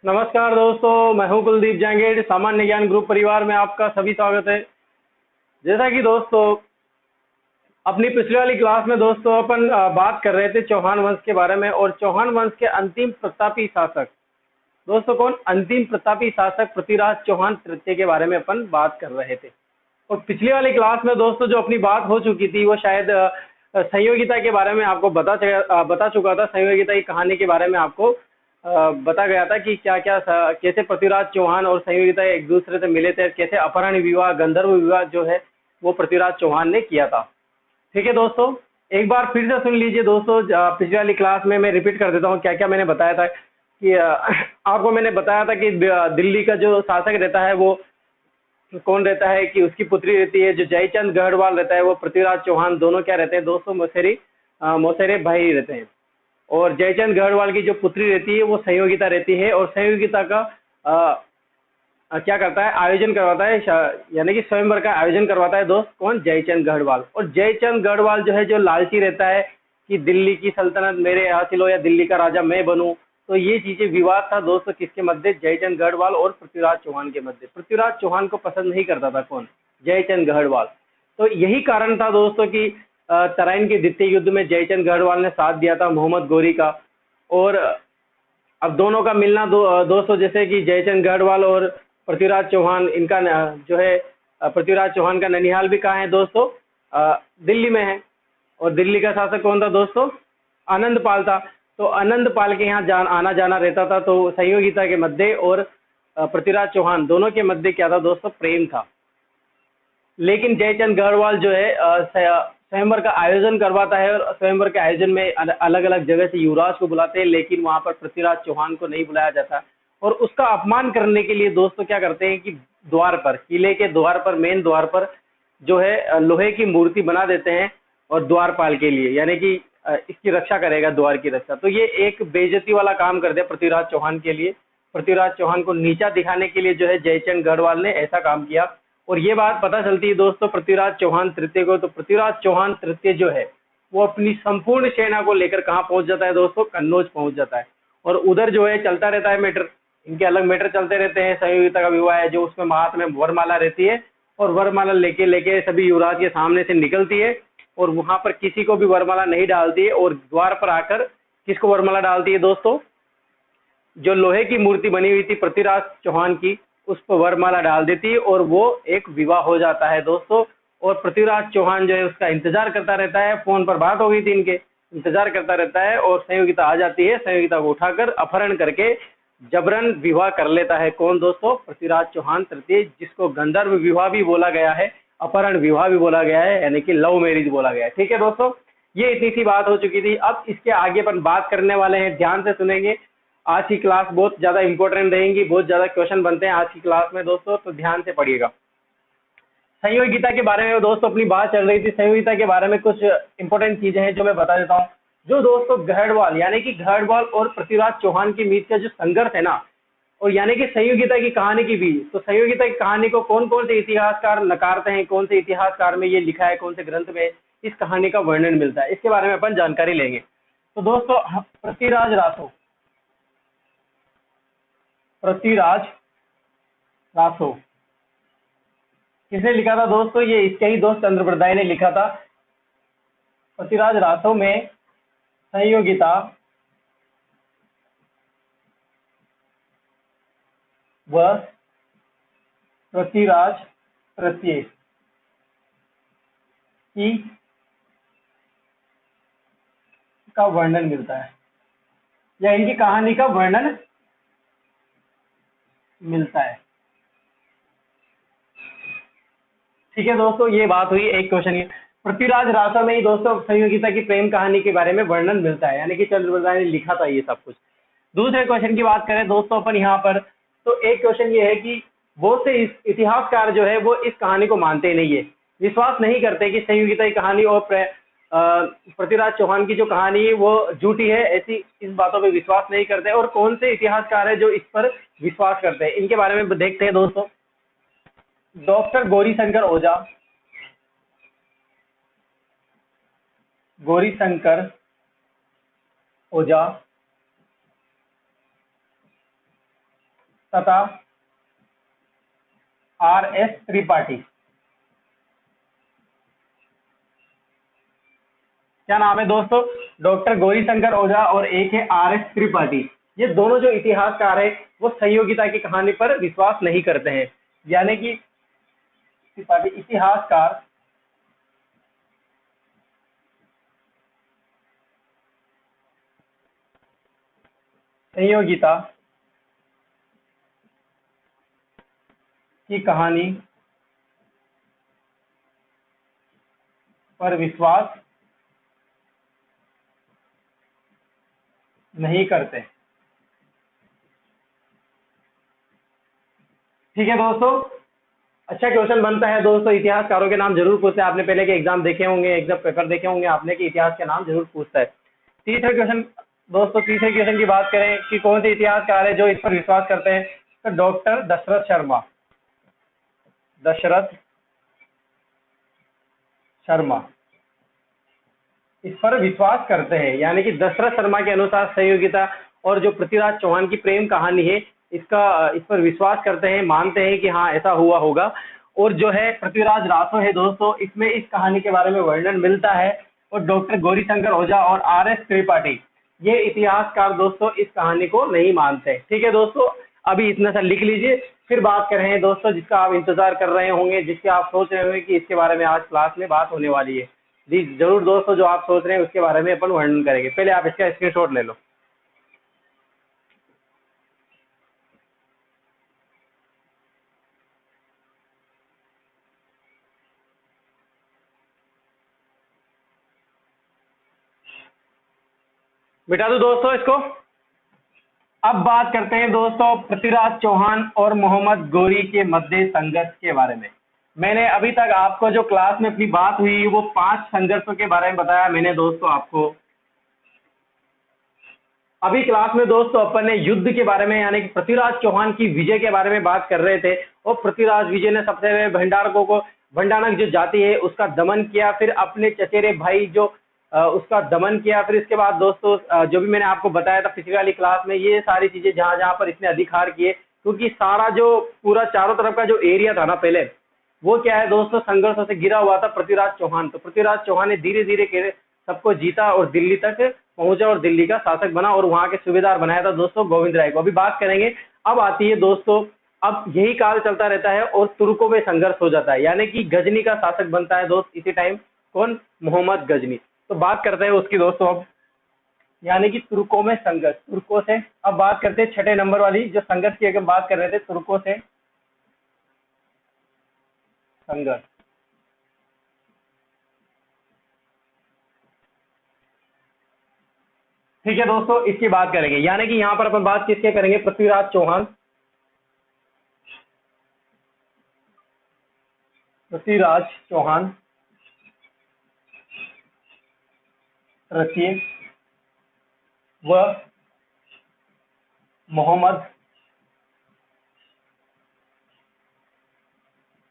नमस्कार दोस्तों, मैं हूं कुलदीप जांगेड़। सामान्य ज्ञान ग्रुप परिवार में आपका सभी स्वागत है। जैसा कि दोस्तों अपनी पिछली वाली क्लास में दोस्तों अपन बात कर रहे थे चौहान वंश के बारे में, और चौहान वंश के अंतिम प्रतापी शासक दोस्तों कौन? अंतिम प्रतापी शासक पृथ्वीराज चौहान तृतीय के बारे में अपन बात कर रहे थे। और पिछली वाली क्लास में दोस्तों जो अपनी बात हो चुकी थी वो शायद संयोगिता के बारे में आपको बता चुका था। संयोगिता की कहानी के बारे में आपको बता गया था कि क्या क्या कैसे पृथ्वीराज चौहान और संयोगिता एक दूसरे से मिले थे, कैसे अपहरण विवाह, गंधर्व विवाह जो है वो पृथ्वीराज चौहान ने किया था। ठीक है दोस्तों, एक बार फिर से सुन लीजिए दोस्तों। पिछली वाली क्लास में मैं रिपीट कर देता हूँ क्या क्या मैंने बताया था कि आपको मैंने बताया था कि दिल्ली का जो शासक रहता है वो कौन रहता है, कि उसकी पुत्री रहती है। जो जयचंद गढ़वाल रहता है वो पृथ्वीराज चौहान दोनों क्या रहते हैं दोस्तों? मौसेरे भाई रहते हैं। और जयचंद गढ़वाल की जो पुत्री रहती है वो संयोगिता रहती है, और संयोगिता का क्या करता है, आयोजन करवाता है, यानी कि स्वयंवर का आयोजन करवाता है दोस्त कौन? जयचंद गढ़वाल। और जयचंद गढ़वाल जो है जो लालची रहता है कि दिल्ली की सल्तनत मेरे हासिल हो या दिल्ली का राजा मैं बनूं। तो ये चीजें विवाद था दोस्तों किसके मध्य? जयचंद गढ़वाल और पृथ्वीराज चौहान के मध्य। पृथ्वीराज चौहान को पसंद नहीं करता था कौन? जयचंद गढ़वाल। तो यही कारण था दोस्तों कि तराइन के द्वितीय युद्ध में जयचंद गढ़वाल ने साथ दिया था मोहम्मद गोरी का। और अब दोनों का मिलना दोस्तों, जैसे कि जयचंद गढ़वाल और पृथ्वीराज चौहान, इनका जो है पृथ्वीराज चौहान का ननिहाल भी कहाँ है दोस्तों? दिल्ली में है। और दिल्ली का शासक कौन था दोस्तों? आनंद पाल था। तो आनंद पाल के यहाँ आना जाना रहता था। तो संयोगिता के मध्य और पृथ्वीराज चौहान दोनों के मध्य क्या था दोस्तों? प्रेम था। लेकिन जयचंद गढ़वाल जो है स्वयंवर का आयोजन करवाता है, और स्वयंवर के आयोजन में अलग अलग जगह से युवराज को बुलाते हैं, लेकिन वहां पर पृथ्वीराज चौहान को नहीं बुलाया जाता। और उसका अपमान करने के लिए दोस्तों क्या करते हैं कि द्वार पर, किले के द्वार पर, मेन द्वार पर जो है लोहे की मूर्ति बना देते हैं, और द्वारपाल के लिए, यानी कि इसकी रक्षा करेगा, द्वार की रक्षा। तो ये एक बेइज्जती वाला काम कर दिया पृथ्वीराज चौहान के लिए। पृथ्वीराज चौहान को नीचा दिखाने के लिए जो है जयचंद गढ़वाल ने ऐसा काम किया। और ये बात पता चलती है दोस्तों पृथ्वीराज चौहान तृतीय को। तो पृथ्वीराज चौहान तृतीय जो है वो अपनी संपूर्ण सेना को लेकर कहाँ पहुंच जाता है दोस्तों? कन्नौज पहुंच जाता है। और उधर जो है चलता रहता है मैटर, इनके अलग मैटर चलते रहते हैं। संयोगिता का विवाह है जो उसमें हाथ में वरमाला रहती है, और वरमाला लेके लेके सभी युवराज के सामने से निकलती है, और वहां पर किसी को भी वरमाला नहीं डालती है। और द्वार पर आकर किसको वरमाला डालती है दोस्तों? जो लोहे की मूर्ति बनी हुई थी पृथ्वीराज चौहान की, उस पर वरमाला डाल देती है, और वो एक विवाह हो जाता है दोस्तों। और पृथ्वीराज चौहान जो है उसका इंतजार करता रहता है। फोन पर बात हो गई थी इनके, इंतजार करता रहता है, और संयोगिता आ जाती है। संयोगिता को उठाकर अपहरण करके जबरन विवाह कर लेता है कौन दोस्तों? पृथ्वीराज चौहान तृतीय, जिसको गंधर्व विवाह भी बोला गया है, अपहरण विवाह भी बोला गया है, यानी कि लव मैरिज बोला गया है। ठीक है दोस्तों, ये इतनी सी बात हो चुकी थी। अब इसके आगे अपन बात करने वाले हैं, ध्यान से सुनेंगे। आज की क्लास बहुत ज्यादा इंपॉर्टेंट रहेंगी, बहुत ज्यादा क्वेश्चन बनते हैं आज की क्लास में दोस्तों, तो ध्यान से पढ़िएगा। संयोगिता के बारे में दोस्तों अपनी बात चल रही थी। संयोगिता के बारे में कुछ इंपॉर्टेंट चीजें हैं जो मैं बता देता हूँ। जो दोस्तों गढ़वाल, यानी कि गढ़वाल और पृथ्वीराज चौहान के बीच का जो संघर्ष है ना, और यानी कि संयोगिता की कहानी की भी, तो संयोगिता की कहानी को कौन कौन से इतिहासकार नकारते हैं, कौन से इतिहासकार में ये लिखा है, कौन से ग्रंथ में इस कहानी का वर्णन मिलता है, इसके बारे में अपन जानकारी लेंगे। तो दोस्तों पृथ्वीराज रासो किसने लिखा था दोस्तों? ये इसके ही दोस्त चंद्रप्रदाय ने लिखा था। पृथ्वीराज रासो में संयोगिता व पृथ्वीराज तृतीय की का वर्णन मिलता है, या इनकी कहानी का वर्णन मिलता है। ठीक है दोस्तों, ये बात हुई एक क्वेश्चन की। पृथ्वीराज रासो में ही दोस्तों संयोगिता की प्रेम कहानी के बारे में वर्णन मिलता है, यानी कि चंद्रप्रदाय ने लिखा था ये सब कुछ। दूसरे क्वेश्चन की बात करें दोस्तों अपन यहाँ पर, तो एक क्वेश्चन ये है कि बहुत से इतिहासकार जो है वो इस कहानी को मानते नहीं है, विश्वास नहीं करते कि संयोगिता की कहानी और पृथ्वीराज चौहान की जो कहानी है वो झूठी है, ऐसी इस बातों पे विश्वास नहीं करते। और कौन से इतिहासकार है जो इस पर विश्वास करते हैं, इनके बारे में देखते हैं दोस्तों। डॉक्टर गौरीशंकर ओझा, गौरीशंकर ओझा, तथा RS त्रिपाठी। क्या नाम है दोस्तों? डॉक्टर गौरीशंकर ओझा और एक है RS त्रिपाठी। ये दोनों जो इतिहासकार है वो सहयोगिता की कहानी पर विश्वास नहीं करते हैं, यानी कि त्रिपाठी इतिहासकार सहयोगिता की कहानी पर विश्वास नहीं करते। ठीक है दोस्तों, अच्छा क्वेश्चन बनता है दोस्तों, इतिहासकारों के नाम जरूर पूछते हैं। आपने पहले के एग्जाम देखे होंगे, एग्जाम पेपर देखे होंगे आपने, कि इतिहास के नाम जरूर पूछता है। तीसरे क्वेश्चन दोस्तों, तीसरे क्वेश्चन की बात करें कि कौन से इतिहासकार है जो इस पर विश्वास करते हैं, तो डॉक्टर दशरथ शर्मा। दशरथ शर्मा इस पर विश्वास करते हैं, यानी कि दशरथ शर्मा के अनुसार सहयोगिता और जो पृथ्वीराज चौहान की प्रेम कहानी है इस पर विश्वास करते हैं, मानते हैं कि हाँ ऐसा हुआ होगा। और जो है पृथ्वीराज रासो है दोस्तों, इसमें इस कहानी के बारे में वर्णन मिलता है। और डॉक्टर गौरीशंकर ओझा और RS त्रिपाठी ये इतिहासकार दोस्तों इस कहानी को नहीं मानते। ठीक है दोस्तों, अभी इतना सा लिख लीजिए, फिर बात कर रहे हैं दोस्तों जिसका आप इंतजार कर रहे होंगे, जिसके आप सोच रहे होंगे कि इसके बारे में आज क्लास में बात होने वाली है। जी जरूर दोस्तों, जो आप सोच रहे हैं उसके बारे में अपन वर्णन करेंगे। पहले आप इसका स्क्रीनशॉट ले लो। मिटा दो दोस्तों इसको। अब बात करते हैं दोस्तों पृथ्वीराज चौहान और मोहम्मद गौरी के मध्य संघर्ष के बारे में। मैंने अभी तक आपको जो क्लास में अपनी बात हुई वो 5 संघर्षों के बारे में बताया मैंने दोस्तों आपको। अभी क्लास में दोस्तों अपन ने युद्ध के बारे में, यानी कि पृथ्वीराज चौहान की विजय के बारे में बात कर रहे थे। और पृथ्वीराज विजय ने सबसे पहले भंडारक जो जाति है उसका दमन किया, फिर अपने चचेरे भाई जो उसका दमन किया। फिर इसके बाद दोस्तों जो भी मैंने आपको बताया था पिछली वाली क्लास में, ये सारी चीजें जहां जहां पर इसने अधिकार किए, क्योंकि सारा जो पूरा चारों तरफ का जो एरिया था ना पहले, वो क्या है दोस्तों संघर्षों से घिरा हुआ था पृथ्वीराज चौहान। तो पृथ्वीराज चौहान ने धीरे धीरे सबको जीता और दिल्ली तक पहुंचा और दिल्ली का शासक बना और वहां के सूबेदार बनाया था दोस्तों गोविंद राय को। अभी बात करेंगे। अब आती है दोस्तों, अब यही काल चलता रहता है और तुर्कों में संघर्ष हो जाता है, यानी कि गजनी का शासक बनता है दोस्त इसी टाइम। कौन? मोहम्मद गजनी। तो बात करते हैं उसकी दोस्तों अब, यानी कि तुर्कों में संघर्ष, तुर्कों से। अब बात करते हैं 6 नंबर वाली जो संघर्ष की अगर बात कर रहे थे, तुर्कों से संघर्ष। ठीक है दोस्तों, इसकी बात करेंगे, यानी कि यहां पर अपन बात किसके करेंगे? पृथ्वीराज चौहान, पृथ्वीराज चौहान तृतीय व मोहम्मद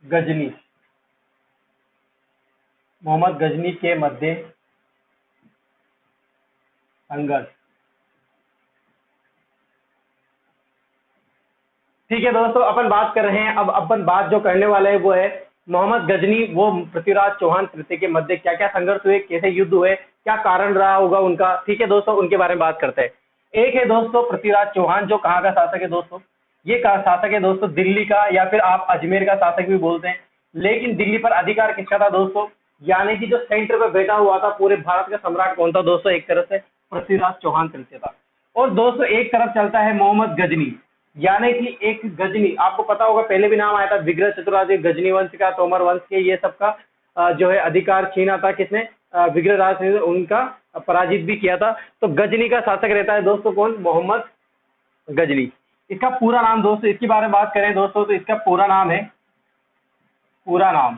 गजनी, मोहम्मद गजनी के मध्य संघर्ष। ठीक है दोस्तों, अपन बात कर रहे हैं। अब अपन बात जो करने वाले हैं वो है मोहम्मद गजनी वो पृथ्वीराज चौहान तृतीय के मध्य क्या क्या संघर्ष हुए, कैसे युद्ध हुए, क्या कारण रहा होगा उनका। ठीक है दोस्तों, उनके बारे में बात करते हैं। एक है दोस्तों पृथ्वीराज चौहान, जो कहाँ का शासक है दोस्तों? ये शासक है दोस्तों दिल्ली का, या फिर आप अजमेर का शासक भी बोलते हैं। लेकिन दिल्ली पर अधिकार किसका था दोस्तों? यानी कि जो सेंटर पर बैठा हुआ था पूरे भारत का सम्राट कौन था दोस्तों? एक तरफ से पृथ्वीराज चौहान तृतीय था। और दोस्तों एक तरफ चलता है मोहम्मद गजनी, यानी कि एक गजनी, आपको पता होगा पहले भी नाम आया था विग्रह चतुरार्य, गजनी वंश का, तोमर वंश के, ये सब का जो है अधिकार छीना था किसने? विग्रह राज ने उनका पराजित भी किया था। तो गजनी का शासक रहता है दोस्तों कौन? मोहम्मद गजनी। इसका पूरा नाम दोस्तों, इसके बारे में बात करें दोस्तों तो इसका पूरा नाम है, पूरा नाम,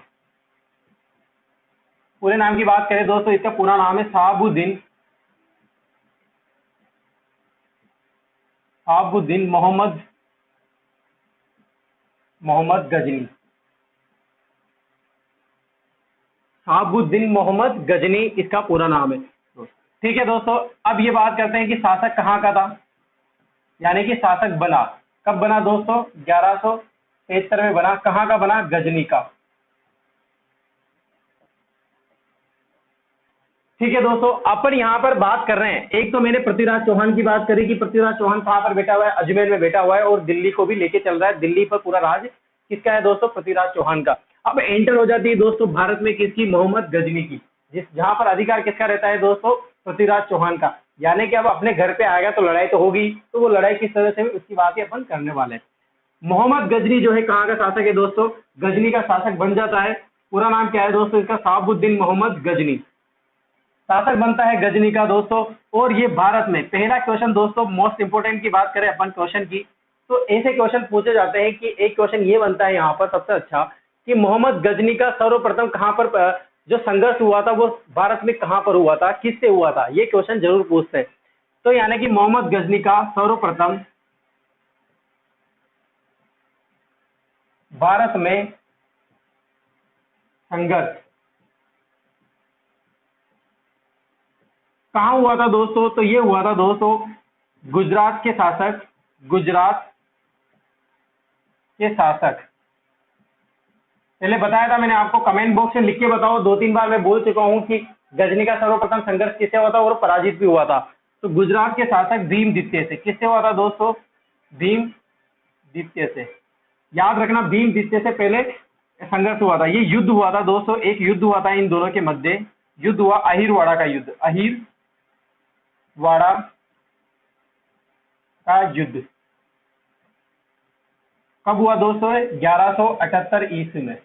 पूरे नाम की बात करें दोस्तों इसका पूरा नाम है शहाबुद्दीन मोहम्मद गजनी। शहाबुद्दीन मोहम्मद गजनी इसका पूरा नाम है। ठीक है दोस्तों, अब ये बात करते हैं कि शासक कहाँ का था, यानी कि शासक बना कब बना दोस्तों? 1173 में बना। कहाँ का बना? गजनी का। ठीक है दोस्तों, अपन यहाँ पर बात कर रहे हैं, एक तो मैंने पृथ्वीराज चौहान की बात करी कि पृथ्वीराज चौहान कहाँ पर बैठा हुआ है? अजमेर में बैठा हुआ है और दिल्ली को भी लेके चल रहा है। दिल्ली पर पूरा राज किसका है दोस्तों? पृथ्वीराज चौहान का। अब एंटर हो जाती है दोस्तों भारत में किसकी? मोहम्मद गजनी की। जहां पर अधिकार किसका रहता है दोस्तों? पृथ्वीराज चौहान का। यानी कि अब अपने घर पे आएगा तो लड़ाई तो होगी, तो वो लड़ाई किस तरह से हुई उसकी बात ही अपन करने वाले हैं। मोहम्मद गजनी जो है कहाँ का शासक है दोस्तों? गजनी का शासक बन जाता है। पूरा नाम क्या है दोस्तों इसका? शहाबुद्दीन मोहम्मद गजनी शासक बनता है गजनी का दोस्तों। और ये भारत में पहला क्वेश्चन दोस्तों, मोस्ट इंपोर्टेंट की बात करें अपन क्वेश्चन की, तो ऐसे क्वेश्चन पूछे जाते हैं कि एक क्वेश्चन ये बनता है यहाँ पर सबसे अच्छा कि मोहम्मद गजनी का सर्वप्रथम कहाँ पर जो संघर्ष हुआ था वो भारत में कहाँ पर हुआ था, किससे हुआ था, ये क्वेश्चन जरूर पूछते हैं। तो यानी कि मोहम्मद गजनी का सर्वप्रथम भारत में संघर्ष कहाँ हुआ था दोस्तों? तो ये हुआ था दोस्तों गुजरात के शासक, गुजरात के शासक, पहले बताया था मैंने आपको, कमेंट बॉक्स में लिख के बताओ। 2-3 बार मैं बोल चुका हूं कि गजनी का सर्वप्रथम संघर्ष किससे हुआ था और पराजित भी हुआ था। तो गुजरात के शासक भीमदित्य से। किससे हुआ था दोस्तों? भीमदित्य से। याद रखना, भीमदित्य से पहले संघर्ष हुआ था। ये युद्ध हुआ था दोस्तों, एक युद्ध हुआ था इन दोनों के मध्य। युद्ध हुआ अहिरवाड़ा का युद्ध, अहिरवाड़ा का युद्ध कब हुआ दोस्तों? 1178 ईस्वी में।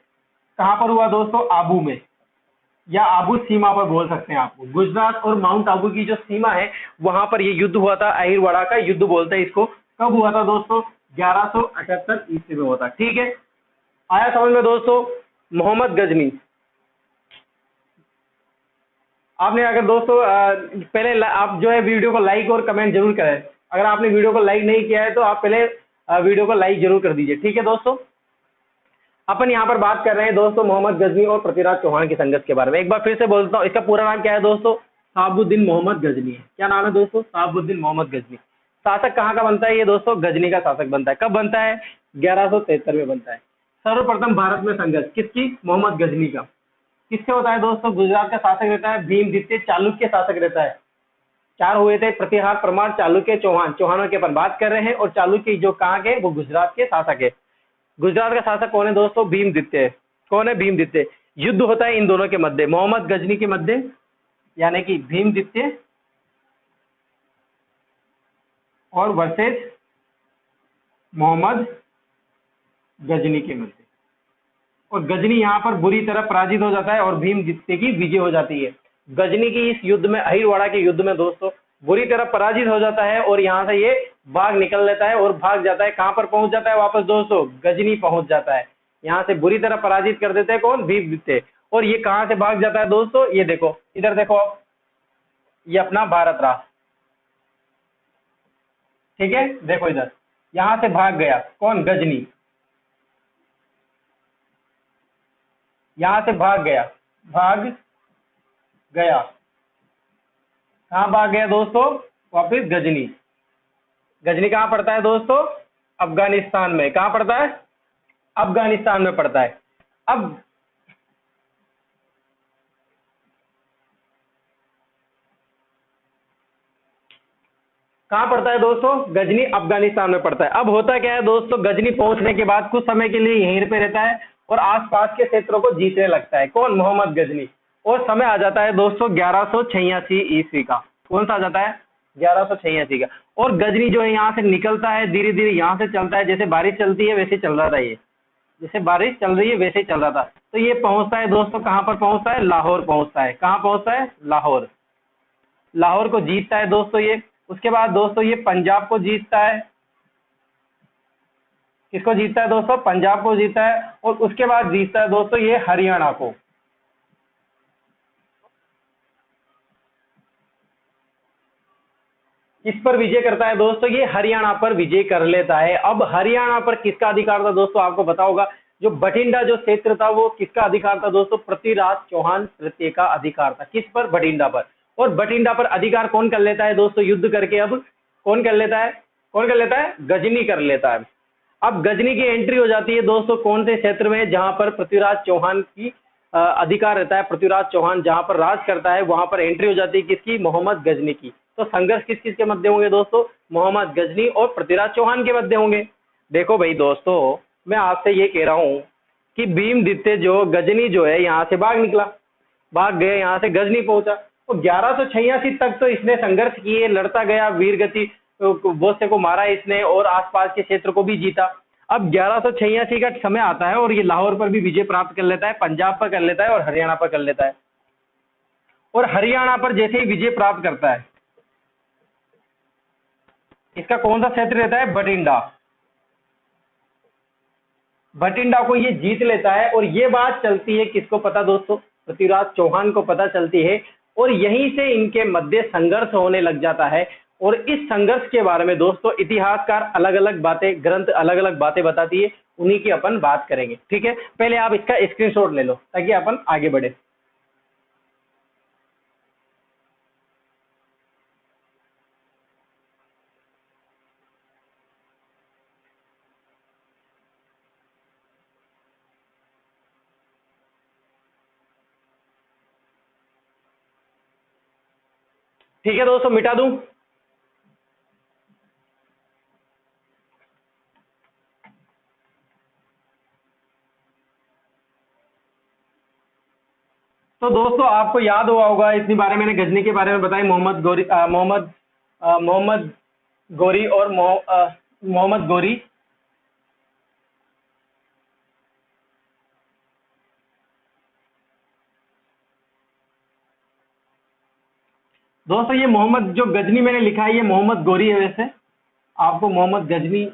कहां पर हुआ दोस्तों? आबू में, या आबू सीमा पर बोल सकते हैं आपको। गुजरात और माउंट आबू की जो सीमा है वहां पर ये युद्ध हुआ था, अहिरवाड़ा का युद्ध बोलते हैं इसको। कब हुआ था दोस्तों? 1178 ईस्वी में हुआ था। ठीक है, आया समझ में दोस्तों? मोहम्मद गजनी। आपने अगर दोस्तों पहले आप जो है वीडियो को लाइक और कमेंट जरूर करें। अगर आपने वीडियो को लाइक नहीं किया है तो आप पहले वीडियो को लाइक जरूर कर दीजिए। ठीक है दोस्तों, अपन यहाँ पर बात कर रहे हैं दोस्तों मोहम्मद गजनी और पृथ्वीराज चौहान के संघर्ष के बारे में। एक बार फिर से बोलता हूँ, इसका पूरा नाम क्या है दोस्तों? शहाबुद्दीन मोहम्मद गजनी है। क्या नाम है दोस्तों? शहाबुद्दीन मोहम्मद गजनी। शासक कहाँ का बनता है ये दोस्तों? गजनी का शासक बनता है। कब बनता है? 1173 में बनता है। सर्वप्रथम भारत में संघर्ष किसकी? मोहम्मद गजनी का। किससे होता है दोस्तों? गुजरात का शासक रहता है भीमदित्य, चालुक्य शासक रहता है। 4 हुए थे, प्रतिहार, परमार, चालुक्य, चौहान। चौहानों के अपन बात कर रहे हैं। और चालुक्य जो कहाँ के? वो गुजरात के शासक है। गुजरात का शासक कौन है दोस्तों? भीमदित्य। कौन है? भीमदित्य। युद्ध होता है इन दोनों के मध्य, मोहम्मद गजनी के मध्य, यानी कि भीमदित्य और वर्सेस मोहम्मद गजनी के मध्य। और गजनी यहाँ पर बुरी तरह पराजित हो जाता है और भीमदित्य की विजय हो जाती है। गजनी की इस युद्ध में, अहिरवाड़ा के युद्ध में दोस्तों बुरी तरह पराजित हो जाता है और यहाँ से ये भाग निकल लेता है और भाग जाता है। कहाँ पर पहुंच जाता है वापस दोस्तों? गजनी पहुंच जाता है। यहाँ से बुरी तरह पराजित कर देते हैं कौन? भीमदित्य। और ये कहाँ से भाग जाता है दोस्तों? ये देखो, इधर देखो आप, ये अपना भारत रहा। ठीक है, देखो इधर, यहाँ से भाग गया कौन? गजनी। यहाँ से भाग गया, भाग गया। कहाँ भाग गया दोस्तों? वापिस गजनी। गजनी कहाँ पड़ता है दोस्तों? अफगानिस्तान में। कहाँ पड़ता है? अफगानिस्तान में पड़ता है। अब कहाँ पड़ता है दोस्तों? गजनी अफगानिस्तान में पड़ता है। अब होता क्या है दोस्तों? गजनी पहुंचने के बाद कुछ समय के लिए यहीं पे रहता है और आसपास के क्षेत्रों को जीतने लगता है। कौन? मोहम्मद गजनी। और समय आ जाता है दोस्तों 1186 ईस्वी का। कौन सा आ जाता है? 1186 का। और गजनी जो है यहाँ से निकलता है, धीरे धीरे यहाँ से चलता है, जैसे बारिश चलती है वैसे चल रहा था ये, जैसे बारिश चल रही है वैसे चल रहा था। तो ये पहुंचता है दोस्तों, कहाँ पर पहुंचता है? लाहौर पहुंचता है। कहाँ पहुंचता है? लाहौर। लाहौर को जीतता है दोस्तों ये। उसके बाद दोस्तों ये पंजाब को जीतता है। किसको जीतता है दोस्तों? पंजाब को जीतता है। और उसके बाद जीतता है दोस्तों ये हरियाणा को। किस पर विजय करता है दोस्तों? ये हरियाणा पर विजय कर लेता है। अब हरियाणा पर किसका अधिकार था दोस्तों? आपको पता होगा, जो बठिंडा जो क्षेत्र था वो किसका अधिकार था दोस्तों? पृथ्वीराज चौहान तृतीय का अधिकार था। किस पर? बठिंडा पर। और बठिंडा पर अधिकार कौन कर लेता है दोस्तों युद्ध करके? अब कौन कर लेता है? कौन कर लेता है? गजनी कर लेता है। अब गजनी की एंट्री हो जाती है दोस्तों कौन से क्षेत्र में? जहां पर पृथ्वीराज चौहान की अधिकार रहता है, पृथ्वीराज चौहान जहां पर राज करता है वहां पर एंट्री हो जाती है किसकी? मोहम्मद गजनी की। तो संघर्ष किस किस के मध्य होंगे दोस्तों? मोहम्मद गजनी और पृथ्वीराज चौहान के मध्य होंगे। देखो भाई दोस्तों, मैं आपसे ये कह रहा हूं कि भीमदित्य जो गजनी जो है यहाँ से भाग निकला, भाग गए, यहाँ से गजनी पहुंचा। तो 1186 तक तो इसने संघर्ष किए, लड़ता गया, वीरगति बहुत से को मारा इसने और आसपास के क्षेत्र को भी जीता। अब 1186 का समय आता है और ये लाहौर पर भी विजय प्राप्त कर लेता है, पंजाब पर कर लेता है और हरियाणा पर कर लेता है। और हरियाणा पर जैसे ही विजय प्राप्त करता है, इसका कौन सा क्षेत्र रहता है? बठिंडा। बठिंडा को ये जीत लेता है और ये बात चलती है किसको पता दोस्तों? पृथ्वीराज चौहान को पता चलती है और यहीं से इनके मध्य संघर्ष होने लग जाता है। और इस संघर्ष के बारे में दोस्तों इतिहासकार अलग अलग बातें, ग्रंथ अलग अलग बातें बताती है, उन्हीं की अपन बात करेंगे। ठीक है, पहले आप इसका स्क्रीनशॉट ले लो ताकि अपन आगे बढ़े। ठीक है दोस्तों, मिटा दूं? तो दोस्तों आपको याद हुआ होगा, इतनी बारे मैंने गजनी के बारे में बताई, मोहम्मद गोरी और मोहम्मद गोरी। दोस्तों ये मोहम्मद जो गजनी मैंने लिखा है ये मोहम्मद गोरी है। वैसे आपको मोहम्मद गजनी,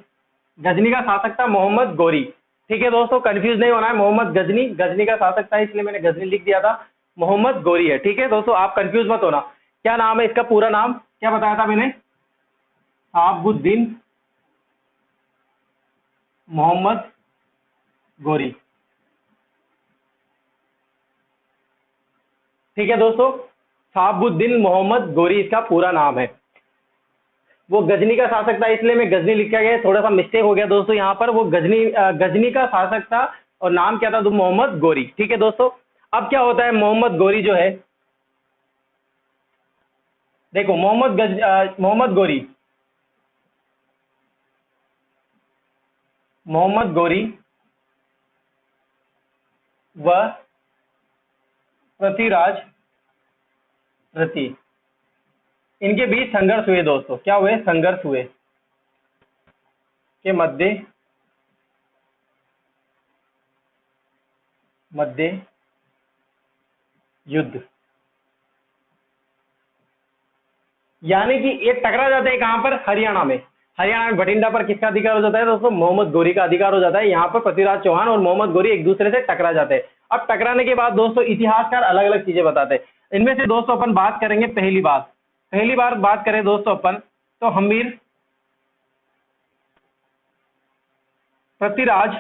गजनी का शासक था मोहम्मद गोरी। ठीक है दोस्तों, कंफ्यूज नहीं होना है, मोहम्मद गजनी, गजनी का शासक था इसलिए मैंने गजनी लिख दिया था, मोहम्मद गोरी है। ठीक है दोस्तों, आप कंफ्यूज मत होना। क्या नाम है इसका? पूरा नाम क्या बताया था मैंने? शहाबुद्दीन मोहम्मद गोरी। ठीक है दोस्तों, शहाबुद्दीन मोहम्मद गोरी इसका पूरा नाम है। वो गजनी का शासक था इसलिए मैं गजनी लिखा गया, थोड़ा सा मिस्टेक हो गया दोस्तों यहाँ पर। वो गजनी का शासक था और नाम क्या था? तो मोहम्मद गोरी। ठीक है दोस्तों, अब क्या होता है? मोहम्मद गोरी जो है, देखो मोहम्मद गोरी, मोहम्मद गोरी व पृथ्वीराज रति, इनके बीच संघर्ष हुए दोस्तों। क्या हुए? संघर्ष हुए के मध्य युद्ध, यानी कि ये टकरा जाते हैं कहां पर? हरियाणा में। हरियाणा में बठिंडा पर किसका अधिकार हो जाता है दोस्तों? मोहम्मद गोरी का अधिकार हो जाता है। यहाँ पर पृथ्वीराज चौहान और मोहम्मद गोरी एक दूसरे से टकरा जाते हैं। अब टकराने के बाद दोस्तों इतिहासकार अलग अलग चीजें बताते हैं। इनमें से दोस्तों अपन बात करेंगे पहली बार बात करें दोस्तों अपन, तो हमीर पृथ्वीराज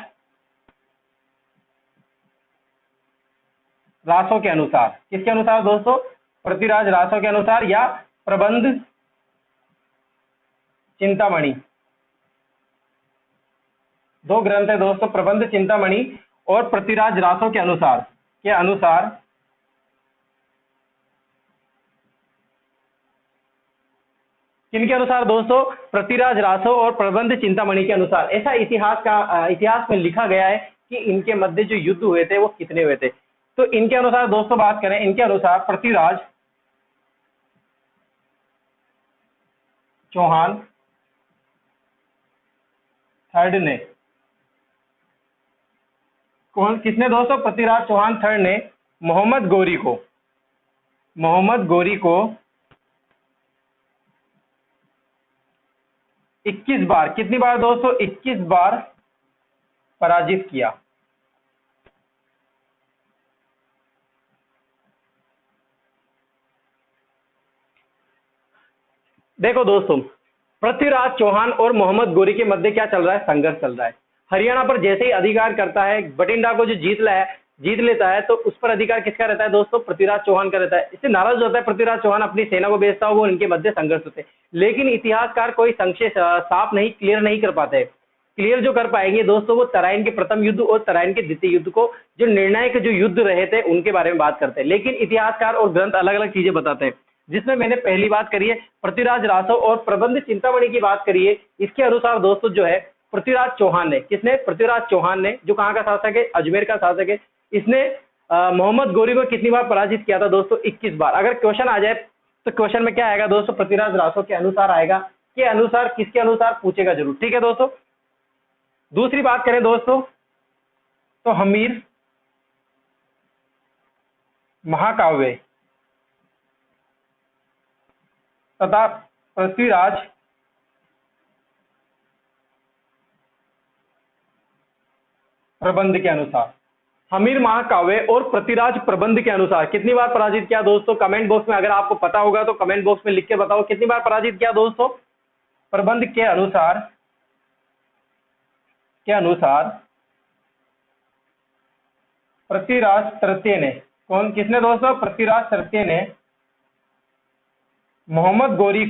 रासो के अनुसार, किसके अनुसार दोस्तों? पृथ्वीराज रासो के अनुसार, या प्रबंध चिंतामणि। दो ग्रंथ है दोस्तों, प्रबंध चिंतामणि और पृथ्वीराज रासो के अनुसार किनके अनुसार दोस्तों? पृथ्वीराज रासो और प्रबंध चिंतामणि के अनुसार। ऐसा इतिहास में लिखा गया है कि इनके मध्य जो युद्ध हुए थे वो कितने हुए थे। तो इनके अनुसार दोस्तों बात करें, इनके अनुसार पृथ्वीराज चौहान थर्ड ने, किसने दोस्तों? पृथ्वीराज चौहान थर्ड ने मोहम्मद गोरी को 21 बार, कितनी बार दोस्तों? 21 बार पराजित किया। देखो दोस्तों, पृथ्वीराज चौहान और मोहम्मद गोरी के मध्य क्या चल रहा है? संघर्ष चल रहा है। हरियाणा पर जैसे ही अधिकार करता है, बठिंडा को जो जीत लाया है, जीत लेता है तो उस पर अधिकार किसका रहता है दोस्तों? पृथ्वीराज चौहान का रहता है। इससे नाराज होता है पृथ्वीराज चौहान, अपनी सेना को भेजता है, वो इनके मध्य संघर्ष होते हैं। लेकिन इतिहासकार कोई संशय साफ नहीं, क्लियर नहीं कर पाते। क्लियर जो कर पाएंगे दोस्तों वो तराइन के प्रथम युद्ध और तराइन के द्वितीय युद्ध को, जो निर्णायक जो युद्ध रहे थे उनके बारे में बात करते हैं। लेकिन इतिहासकार और ग्रंथ अलग अलग चीजें बताते हैं, जिसमें मैंने पहली बात करी है पृथ्वीराज रासव और प्रबंध चिंतामणि की बात करी है। इसके अनुसार दोस्तों जो है पृथ्वीराज चौहान ने, किसने? पृथ्वीराज चौहान ने, जो कहाँ का शासक है? अजमेर का शासक है। इसने मोहम्मद गोरी को कितनी बार पराजित किया था दोस्तों? 21 बार। अगर क्वेश्चन आ जाए तो क्वेश्चन में क्या आएगा दोस्तों? पृथ्वीराज रासव के अनुसार आएगा, के अनुसार, किसके अनुसार पूछेगा जरूर, ठीक है दोस्तों। दूसरी बात करें दोस्तों तो हमीर महाकाव्य तथा पृथ्वीराज प्रबंध के अनुसार, हमीर महाकाव्य और पृथ्वीराज प्रबंध के अनुसार कितनी बार पराजित किया दोस्तों? कमेंट बॉक्स में अगर आपको पता होगा तो कमेंट बॉक्स में लिख के बताओ कितनी बार पराजित किया दोस्तों? प्रबंध के अनुसार पृथ्वीराज तृतीय ने, कौन, किसने दोस्तों? पृथ्वीराज तृतीय ने मोहम्मद गोरी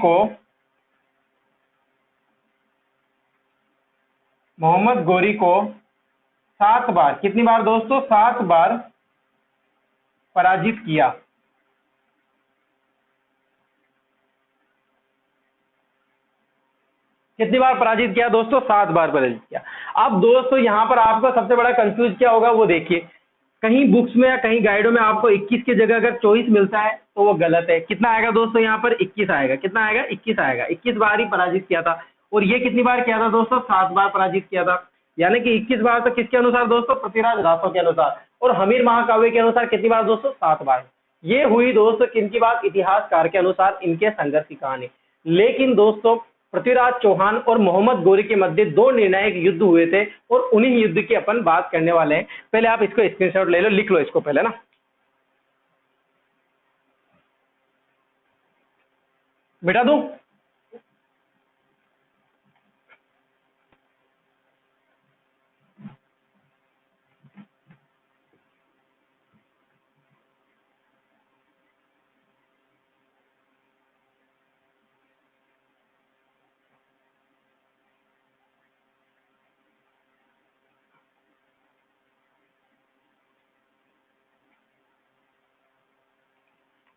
को 7 बार, कितनी बार दोस्तों? 7 बार पराजित किया। कितनी बार पराजित किया दोस्तों? 7 बार पराजित किया। अब दोस्तों यहां पर आपका सबसे बड़ा कंफ्यूज क्या होगा वो देखिए, कहीं बुक्स में या कहीं गाइडों में आपको 21 की जगह अगर 24 मिलता है तो वो गलत है। कितना आएगा दोस्तों? यहाँ पर 21 आएगा। कितना आएगा? 21 आएगा। 21 बार ही पराजित किया था। और ये कितनी बार किया था दोस्तों? 7 बार पराजित किया था। यानी कि 21 बार तो किसके अनुसार दोस्तों? पृथ्वीराज रासव के अनुसार। और हमीर महाकाव्य के अनुसार कितनी बार दोस्तों? 7 बार। ये हुई दोस्तों किनकी बात? इतिहासकार के अनुसार इनके संघर्ष की कहानी। लेकिन दोस्तों पृथ्वीराज चौहान और मोहम्मद गोरी के मध्य 2 निर्णायक युद्ध हुए थे और उन्हीं युद्ध की अपन बात करने वाले हैं। पहले आप इसको स्क्रीनशॉट ले लो, लिख लो इसको पहले ना। मिटा दूं?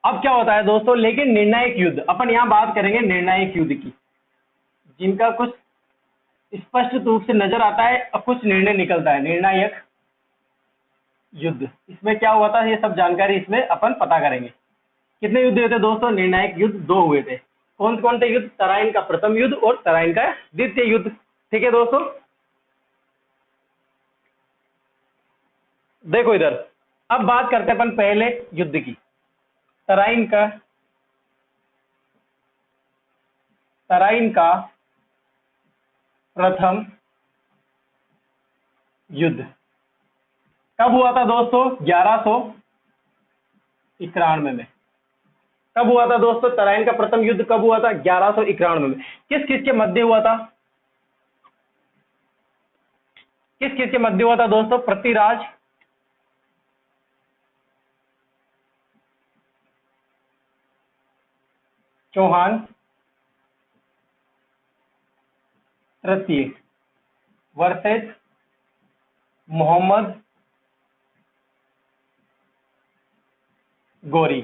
अब क्या होता है दोस्तों, लेकिन निर्णायक युद्ध, अपन यहां बात करेंगे निर्णायक युद्ध की, जिनका कुछ स्पष्ट रूप से नजर आता है और कुछ निर्णय निकलता है। निर्णायक युद्ध, इसमें क्या हुआ था ये सब जानकारी इसमें अपन पता करेंगे। कितने युद्ध हुए थे दोस्तों? निर्णायक युद्ध 2 हुए थे। कौन कौन थे युद्ध? तराइन का प्रथम युद्ध और तराइन का द्वितीय युद्ध, ठीक है दोस्तों। देखो इधर, अब बात करते हैं अपन पहले युद्ध की, तराइन का प्रथम युद्ध कब हुआ था दोस्तों? 1191 में। कब हुआ था दोस्तों? तराइन का प्रथम युद्ध कब हुआ था? 1191 में। किस किस के मध्य हुआ था? किस किस के मध्य हुआ था दोस्तों? पृथ्वीराज चौहान तृतीय वर्सेस मोहम्मद गोरी।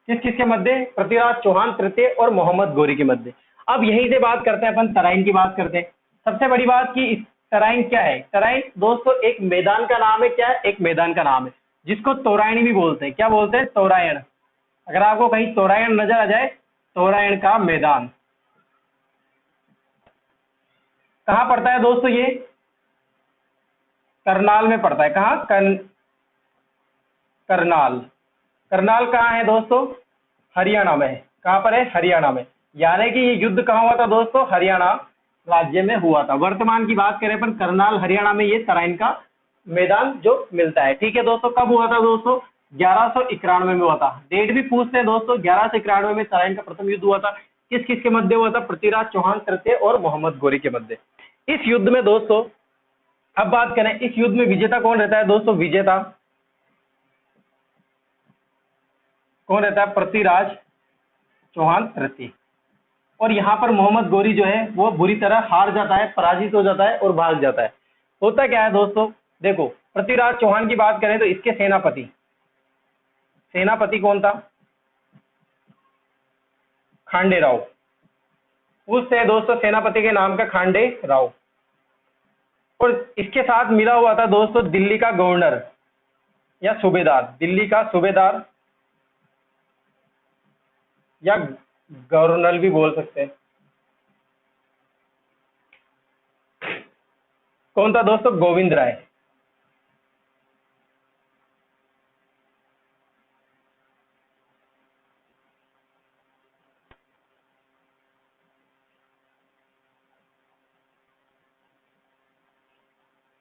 किस किस के मध्य? पृथ्वीराज चौहान तृतीय और मोहम्मद गोरी के मध्य। अब यहीं से बात करते हैं अपन, तराइन की बात करते हैं। सबसे बड़ी बात कि तराइन क्या है? तराइन दोस्तों एक मैदान का नाम है। क्या है? एक मैदान का नाम है, जिसको तोरायणी भी बोलते हैं। क्या बोलते हैं? तोरायण। अगर आपको कहीं तोरायण नजर आ जाए, तोरायण का मैदान कहां पड़ता है दोस्तों? ये करनाल में पड़ता है। कहां? करनाल। करनाल कहाँ है दोस्तों? हरियाणा में है। कहां पर है? हरियाणा में। यानी कि ये युद्ध कहां हुआ था दोस्तों? हरियाणा राज्य में हुआ था। वर्तमान की बात करें अपन, करनाल हरियाणा में ये तराइन का मैदान जो मिलता है, ठीक है दोस्तों। कब हुआ था दोस्तों? 1191 में हुआ था। डेट भी पूछते हैं दोस्तों। 1191 में तराइन का प्रथम युद्ध हुआ था। किस किस के मध्य हुआ था? पृथ्वीराज चौहान तृतीय और मोहम्मद गोरी के मध्य। इस युद्ध में दोस्तों अब बात करें इस युद्ध में विजेता कौन रहता है दोस्तों? विजेता कौन रहता है? पृथ्वीराज चौहान तृतीय। और यहाँ पर मोहम्मद गोरी जो है वो बुरी तरह हार जाता है, पराजित हो जाता है और भाग जाता है। होता क्या है दोस्तों, देखो पृथ्वीराज चौहान की बात करें तो इसके सेनापति कौन था? खांडे राव। उससे दोस्तों सेनापति के नाम का खांडे राव। और इसके साथ मिला हुआ था दोस्तों दिल्ली का गवर्नर या सूबेदार, दिल्ली का सूबेदार या गवर्नर भी बोल सकते हैं। कौन था दोस्तों? गोविंद राय।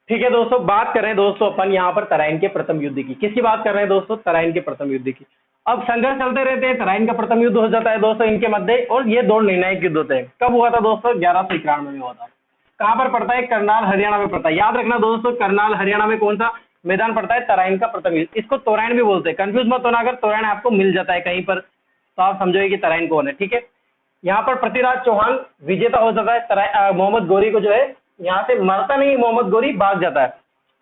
ठीक है दोस्तों, बात कर रहे हैं दोस्तों अपन यहाँ पर तराइन के प्रथम युद्ध की। किसकी बात कर रहे हैं दोस्तों? तराइन के प्रथम युद्ध की। अब संघर्ष चलते रहते हैं, तराइन का प्रथम युद्ध हो जाता है दोस्तों इनके मध्य, और ये दो निर्णायक युद्ध होते हैं। कब हुआ था दोस्तों? 1191 में हुआ था। कहाँ पर पड़ता है? करनाल हरियाणा में पड़ता है। याद रखना दोस्तों, करनाल हरियाणा में कौन सा मैदान पड़ता है? तराइन का प्रथम युद्ध। इसको तोराइन भी बोलते हैं, कंफ्यूज मत होना। अगर तोराइन आपको मिल जाता है कहीं पर तो आप समझोगे कि तराइन कौन है। ठीक है, यहाँ पर पृथ्वीराज चौहान विजेता हो जाता है। मोहम्मद गोरी को जो है यहाँ से मारता नहीं, मोहम्मद गोरी भाग जाता है।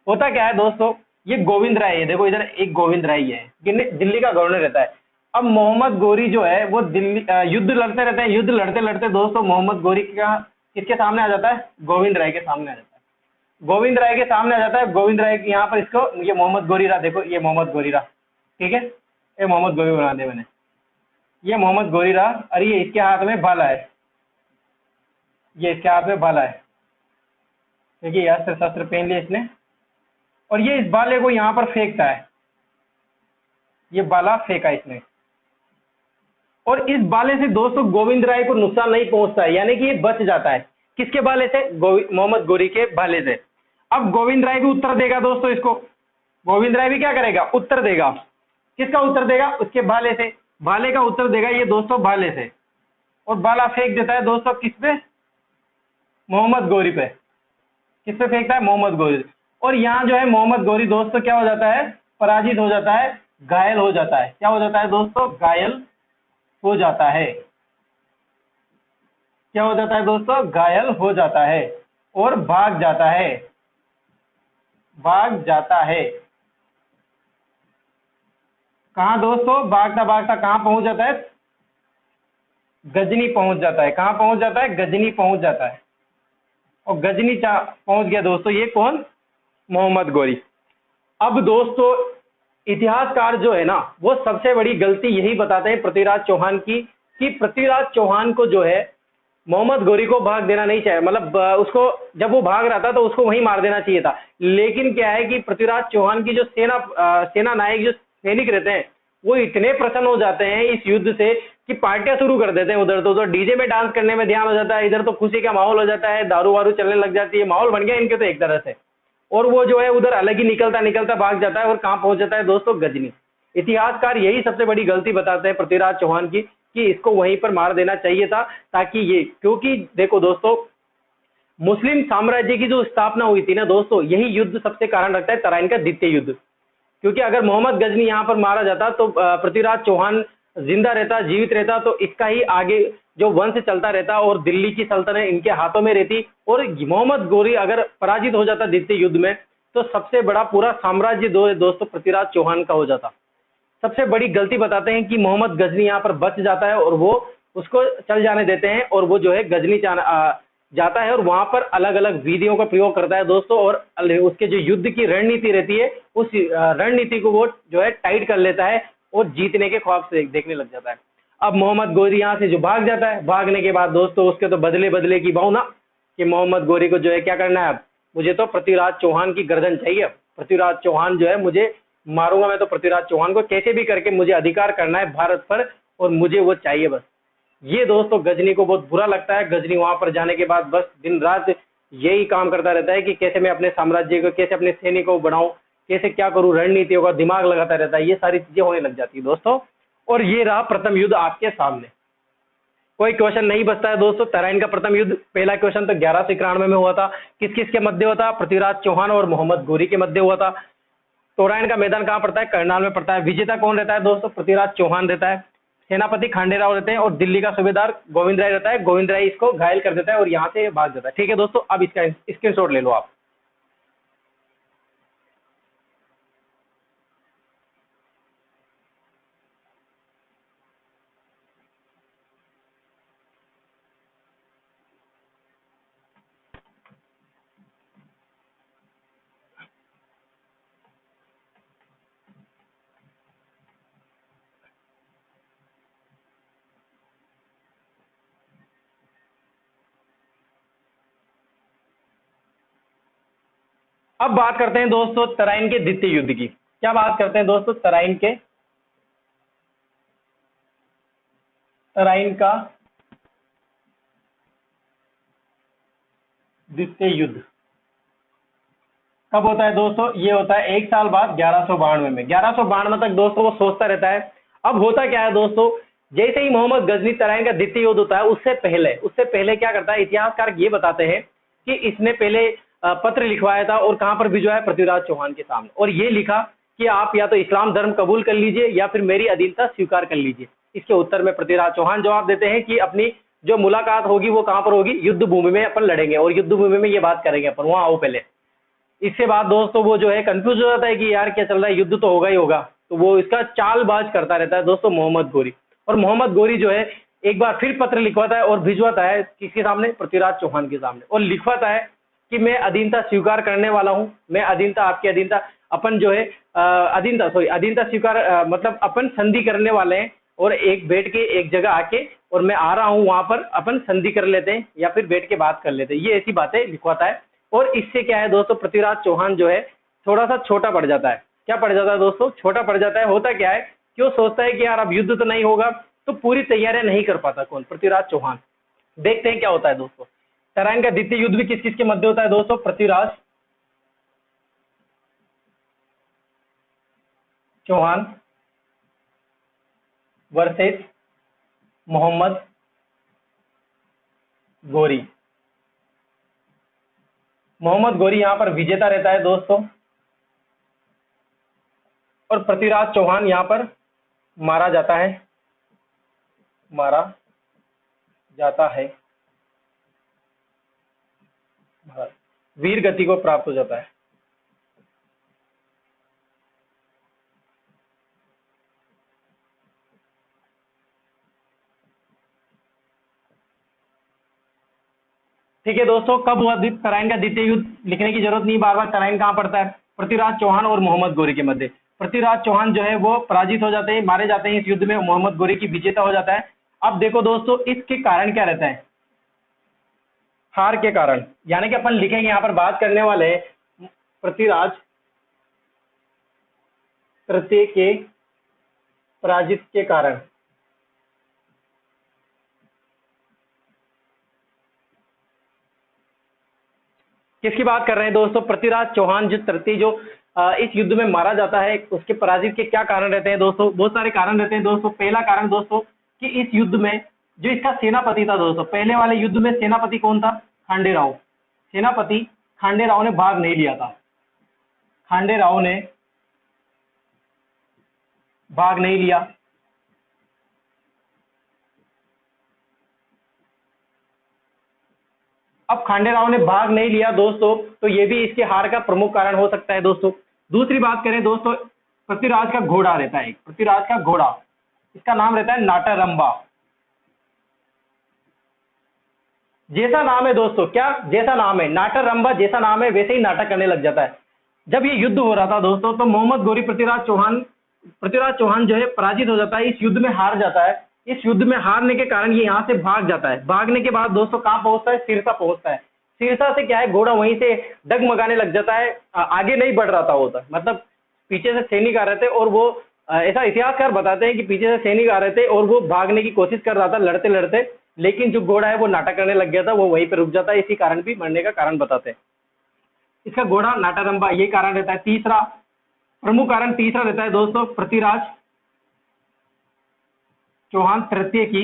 होता क्या है दोस्तों, ये गोविंद राय है, देखो इधर एक गोविंद राय है, दिल्ली का गवर्नर रहता है। अब मोहम्मद गोरी जो है वो दिल्ली युद्ध लड़ते रहते हैं। युद्ध लड़ते लड़ते दोस्तों मोहम्मद गोरी का किसके सामने आ जाता है? गोविंद राय के सामने आ जाता है। गोविंद राय के सामने आ जाता है। गोविंद राय यहाँ पर इसको, ये मोहम्मद गोरी रहा, देखो ये मोहम्मद गोरी रहा, ठीक है, ये मोहम्मद गोरी बना दे मैंने, ये मोहम्मद गोरी रहा। और ये इसके हाथ में भाला है, ये इसके हाथ में भाला है, देखिए अस्त्र शस्त्र पहन लिया इसने। और ये इस भाले को यहाँ पर फेंकता है, ये भाला फेंका इसने। और इस भाले से दोस्तों गोविंद राय को नुकसान नहीं पहुंचता है, यानी कि ये बच जाता है। किसके भाले से? मोहम्मद गोरी के भाले से। अब गोविंद राय भी उत्तर देगा दोस्तों इसको, गोविंद राय भी क्या करेगा? उत्तर देगा। किसका उत्तर देगा? उसके भाले से, भाले का उत्तर देगा ये दोस्तों भाले से। और भाला फेंक देता है दोस्तों किस पे? मोहम्मद गोरी पे। किस पे फेंकता है? मोहम्मद गोरी। और यहाँ जो है मोहम्मद गोरी दोस्तों क्या हो जाता है? पराजित हो जाता है, घायल हो जाता है। क्या हो जाता है दोस्तों? घायल हो जाता है। क्या हो जाता है दोस्तों? घायल हो जाता है और भाग जाता है, भाग जाता है। कहां दोस्तों? भागता भागता कहां पहुंच जाता है? गजनी पहुंच जाता है। कहां पहुंच जाता है? गजनी पहुंच जाता है। और गजनी पहुंच गया दोस्तों, ये कौन? मोहम्मद गोरी। अब दोस्तों इतिहासकार जो है ना वो सबसे बड़ी गलती यही बताते हैं पृथ्वीराज चौहान की, कि पृथ्वीराज चौहान को जो है मोहम्मद गोरी को भाग देना नहीं चाहिए, मतलब उसको जब वो भाग रहा था तो उसको वहीं मार देना चाहिए था। लेकिन क्या है कि पृथ्वीराज चौहान की जो सेना नायक जो सैनिक रहते हैं वो इतने प्रसन्न हो जाते हैं इस युद्ध से कि पार्टियां शुरू कर देते हैं। उधर तो उधर डीजे में डांस करने में ध्यान हो जाता है, इधर तो खुशी का माहौल हो जाता है, दारू वारू चलने लग जाती है, माहौल बन गया इनके तो एक तरह से। और वो जो है उधर अलग ही निकलता निकलता भाग जाता है और कहां पहुंच जाता है दोस्तों? गजनी। इतिहासकार यही सबसे बड़ी गलती बताते हैं पृथ्वीराज चौहान की, कि इसको वहीं पर मार देना चाहिए था, ताकि ये, क्योंकि देखो दोस्तों मुस्लिम साम्राज्य की जो स्थापना हुई थी ना दोस्तों, यही युद्ध सबसे कारण रखता है तराइन का द्वितीय युद्ध। क्योंकि अगर मोहम्मद गजनी यहाँ पर मारा जाता तो पृथ्वीराज चौहान जिंदा रहता, जीवित रहता, तो इसका ही आगे जो वंश चलता रहता और दिल्ली की सल्तनत इनके हाथों में रहती। और मोहम्मद गोरी अगर पराजित हो जाता द्वितीय युद्ध में तो सबसे बड़ा पूरा साम्राज्य दोस्तों पृथ्वीराज चौहान का हो जाता। सबसे बड़ी गलती बताते हैं कि मोहम्मद गजनी यहाँ पर बच जाता है और वो उसको चल जाने देते हैं, और वो जो है गजनी जाता है और वहां पर अलग अलग विधियों का प्रयोग करता है दोस्तों। और उसके जो युद्ध की रणनीति रहती है उस रणनीति को वो जो है टाइट कर लेता है और जीतने के ख्वाब से देखने लग जाता है। अब मोहम्मद गोरी यहाँ से जो भाग जाता है, भागने के बाद दोस्तों उसके तो बदले की भावना कि मोहम्मद गोरी को जो है क्या करना है, अब मुझे तो पृथ्वीराज चौहान की गर्दन चाहिए। पृथ्वीराज चौहान जो है मुझे मारूंगा मैं, तो पृथ्वीराज चौहान को कैसे भी करके मुझे अधिकार करना है भारत पर और मुझे वो चाहिए बस। ये दोस्तों गजनी को बहुत बुरा लगता है। गजनी वहां पर जाने के बाद बस दिन रात यही काम करता रहता है कि कैसे मैं अपने साम्राज्य को, कैसे अपने सैनिकों को बढ़ाऊं, कैसे क्या करूं, रणनीतियों का दिमाग लगाता रहता है। ये सारी चीजें होने लग जाती है दोस्तों। और ये रहा प्रथम युद्ध आपके सामने। कोई क्वेश्चन नहीं बचता है दोस्तों। तराइन का प्रथम युद्ध, पहला क्वेश्चन तो 1191 में हुआ था। किस किस के मध्य हुआ था? पृथ्वीराज चौहान और मोहम्मद गोरी के मध्य हुआ था। तोराइन का मैदान कहाँ पड़ता है? करनाल में पड़ता है। विजेता कौन रहता है दोस्तों? पृथ्वीराज चौहान रहता है। सेनापति खांडेराव रहते हैं और दिल्ली का सूबेदार गोविंद राय रहता है। गोविंद राय इसको घायल कर देता है और यहाँ से भाग जाता है। ठीक है दोस्तों, अब इसका स्क्रीनशॉट ले लो आप। अब बात करते हैं दोस्तों तराइन के द्वितीय युद्ध की। क्या बात करते हैं दोस्तों? तराइन का द्वितीय युद्ध कब होता है दोस्तों? ये होता है 1 साल बाद 1192 में। 1192 तक दोस्तों वो सोचता रहता है। अब होता क्या है दोस्तों, जैसे ही मोहम्मद गजनी तराइन का द्वितीय युद्ध होता है उससे पहले क्या करता है, इतिहासकार ये बताते हैं कि इसने पहले पत्र लिखवाया था और कहां पर भिजवाया? पृथ्वीराज चौहान के सामने। और ये लिखा कि आप या तो इस्लाम धर्म कबूल कर लीजिए या फिर मेरी अधीनता स्वीकार कर लीजिए। इसके उत्तर में पृथ्वीराज चौहान जवाब देते हैं कि अपनी जो मुलाकात होगी वो कहां पर होगी? युद्ध भूमि में अपन लड़ेंगे और युद्ध भूमि में ये बात करेंगे अपन, वहां आओ पहले। इसके बाद दोस्तों वो जो है कंफ्यूज हो जाता है कि यार क्या चल रहा है, युद्ध तो होगा ही होगा। तो वो इसका चालबाज करता रहता है दोस्तों मोहम्मद गोरी। और मोहम्मद गोरी जो है एक बार फिर पत्र लिखवाता है और भिजवाता है किसके सामने? पृथ्वीराज चौहान के सामने। और लिखवाता है कि मैं अधीनता स्वीकार करने वाला हूं, मैं अधीनता, आपकी अधीनता, अपन जो है अधीनता स्वीकार मतलब अपन संधि करने वाले हैं और एक बैठ के एक जगह आके और मैं आ रहा हूं, वहां पर अपन संधि कर लेते हैं या फिर बैठ के बात कर लेते हैं। ये ऐसी बातें लिखवाता है। और इससे क्या है दोस्तों, पृथ्वीराज चौहान जो है थोड़ा सा छोटा पड़ जाता है। क्या पड़ जाता है दोस्तों? छोटा पड़ जाता है। होता क्या है कि वो सोचता है कि यार अब युद्ध तो नहीं होगा, तो पूरी तैयारियां नहीं कर पाता। कौन? पृथ्वीराज चौहान। देखते हैं क्या होता है दोस्तों। तराइन का द्वितीय युद्ध भी किस किस के मध्य होता है दोस्तों? पृथ्वीराज चौहान वर्सेस मोहम्मद गोरी। मोहम्मद गोरी यहां पर विजेता रहता है दोस्तों और पृथ्वीराज चौहान यहां पर मारा जाता है, वीर गति को प्राप्त हो जाता है। ठीक है दोस्तों, कब हुआ तराइन का द्वितीय युद्ध? लिखने की जरूरत नहीं, बार बार। तराइन कहां पड़ता है? पृथ्वीराज चौहान और मोहम्मद गोरी के मध्य। पृथ्वीराज चौहान जो है वो पराजित हो जाते हैं, मारे जाते हैं इस युद्ध में। मोहम्मद गोरी की विजेता हो जाता है। अब देखो दोस्तों, इसके कारण क्या रहता है? हार के कारण, यानी कि अपन लिखेंगे यहां पर, बात करने वाले हैं पृथ्वीराज तृतीय के पराजित के कारण। किसकी बात कर रहे हैं दोस्तों? पृथ्वीराज चौहान जो तृतीय जो इस युद्ध में मारा जाता है, उसके पराजित के क्या कारण रहते हैं दोस्तों? बहुत सारे कारण रहते हैं दोस्तों। पहला कारण दोस्तों कि इस युद्ध में जो इसका सेनापति था दोस्तों, पहले वाले युद्ध में सेनापति कौन था? खांडेराव। सेनापति खांडेराव ने भाग नहीं लिया था। खांडेराव ने भाग नहीं लिया। अब खांडेराव ने भाग नहीं लिया दोस्तों, तो ये भी इसके हार का प्रमुख कारण हो सकता है दोस्तों। दूसरी बात करें दोस्तों, पृथ्वीराज का घोड़ा रहता है, पृथ्वीराज का घोड़ा, इसका नाम रहता है नाटारंबा। जैसा नाम है दोस्तों, क्या जैसा नाम है? नाटारंबा जैसा नाम है, वैसे ही नाटक करने लग जाता है। जब ये युद्ध हो रहा था दोस्तों, तो मोहम्मद गोरी पृथ्वीराज चौहान जो है पराजित हो जाता है, इस युद्ध में हार जाता है। इस युद्ध में हारने के कारण ये यहाँ से भाग जाता है। भागने के बाद दोस्तों कहाँ पहुंचता है? सिरसा पहुंचता है। सिरसा से क्या है, घोड़ा वहीं से डगमगाने लग जाता है, आगे नहीं बढ़ रहा था वो तक। मतलब पीछे से सैनिक आ रहे थे और वो ऐसा इतिहासकार बताते हैं कि पीछे से सैनिक आ रहे थे और वो भागने की कोशिश कर रहा था लड़ते लड़ते, लेकिन जो घोड़ा है वो नाटक करने लग गया था, वो वहीं पे रुक जाता है। इसी कारण भी मरने का कारण बताते हैं। इसका घोड़ा नाटारंबा, ये कारण रहता है। तीसरा प्रमुख कारण तीसरा रहता है दोस्तों, पृथ्वीराज चौहान तृतीय की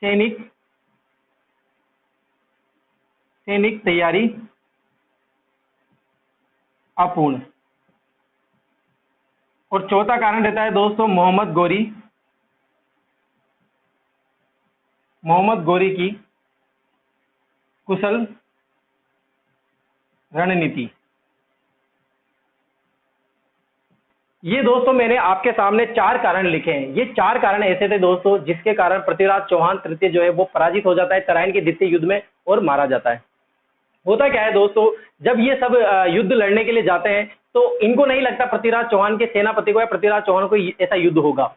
सैनिक सैनिक तैयारी अपूर्ण। और चौथा कारण रहता है दोस्तों मोहम्मद गोरी की कुशल रणनीति। ये दोस्तों मैंने आपके सामने चार कारण लिखे हैं। ये चार कारण ऐसे थे दोस्तों जिसके कारण पृथ्वीराज चौहान तृतीय जो है वो पराजित हो जाता है तराइन के द्वितीय युद्ध में और मारा जाता है। होता क्या है दोस्तों, जब ये सब युद्ध लड़ने के लिए जाते हैं तो इनको नहीं लगता पृथ्वीराज चौहान के सेनापति को या पृथ्वीराज चौहान को ऐसा युद्ध होगा।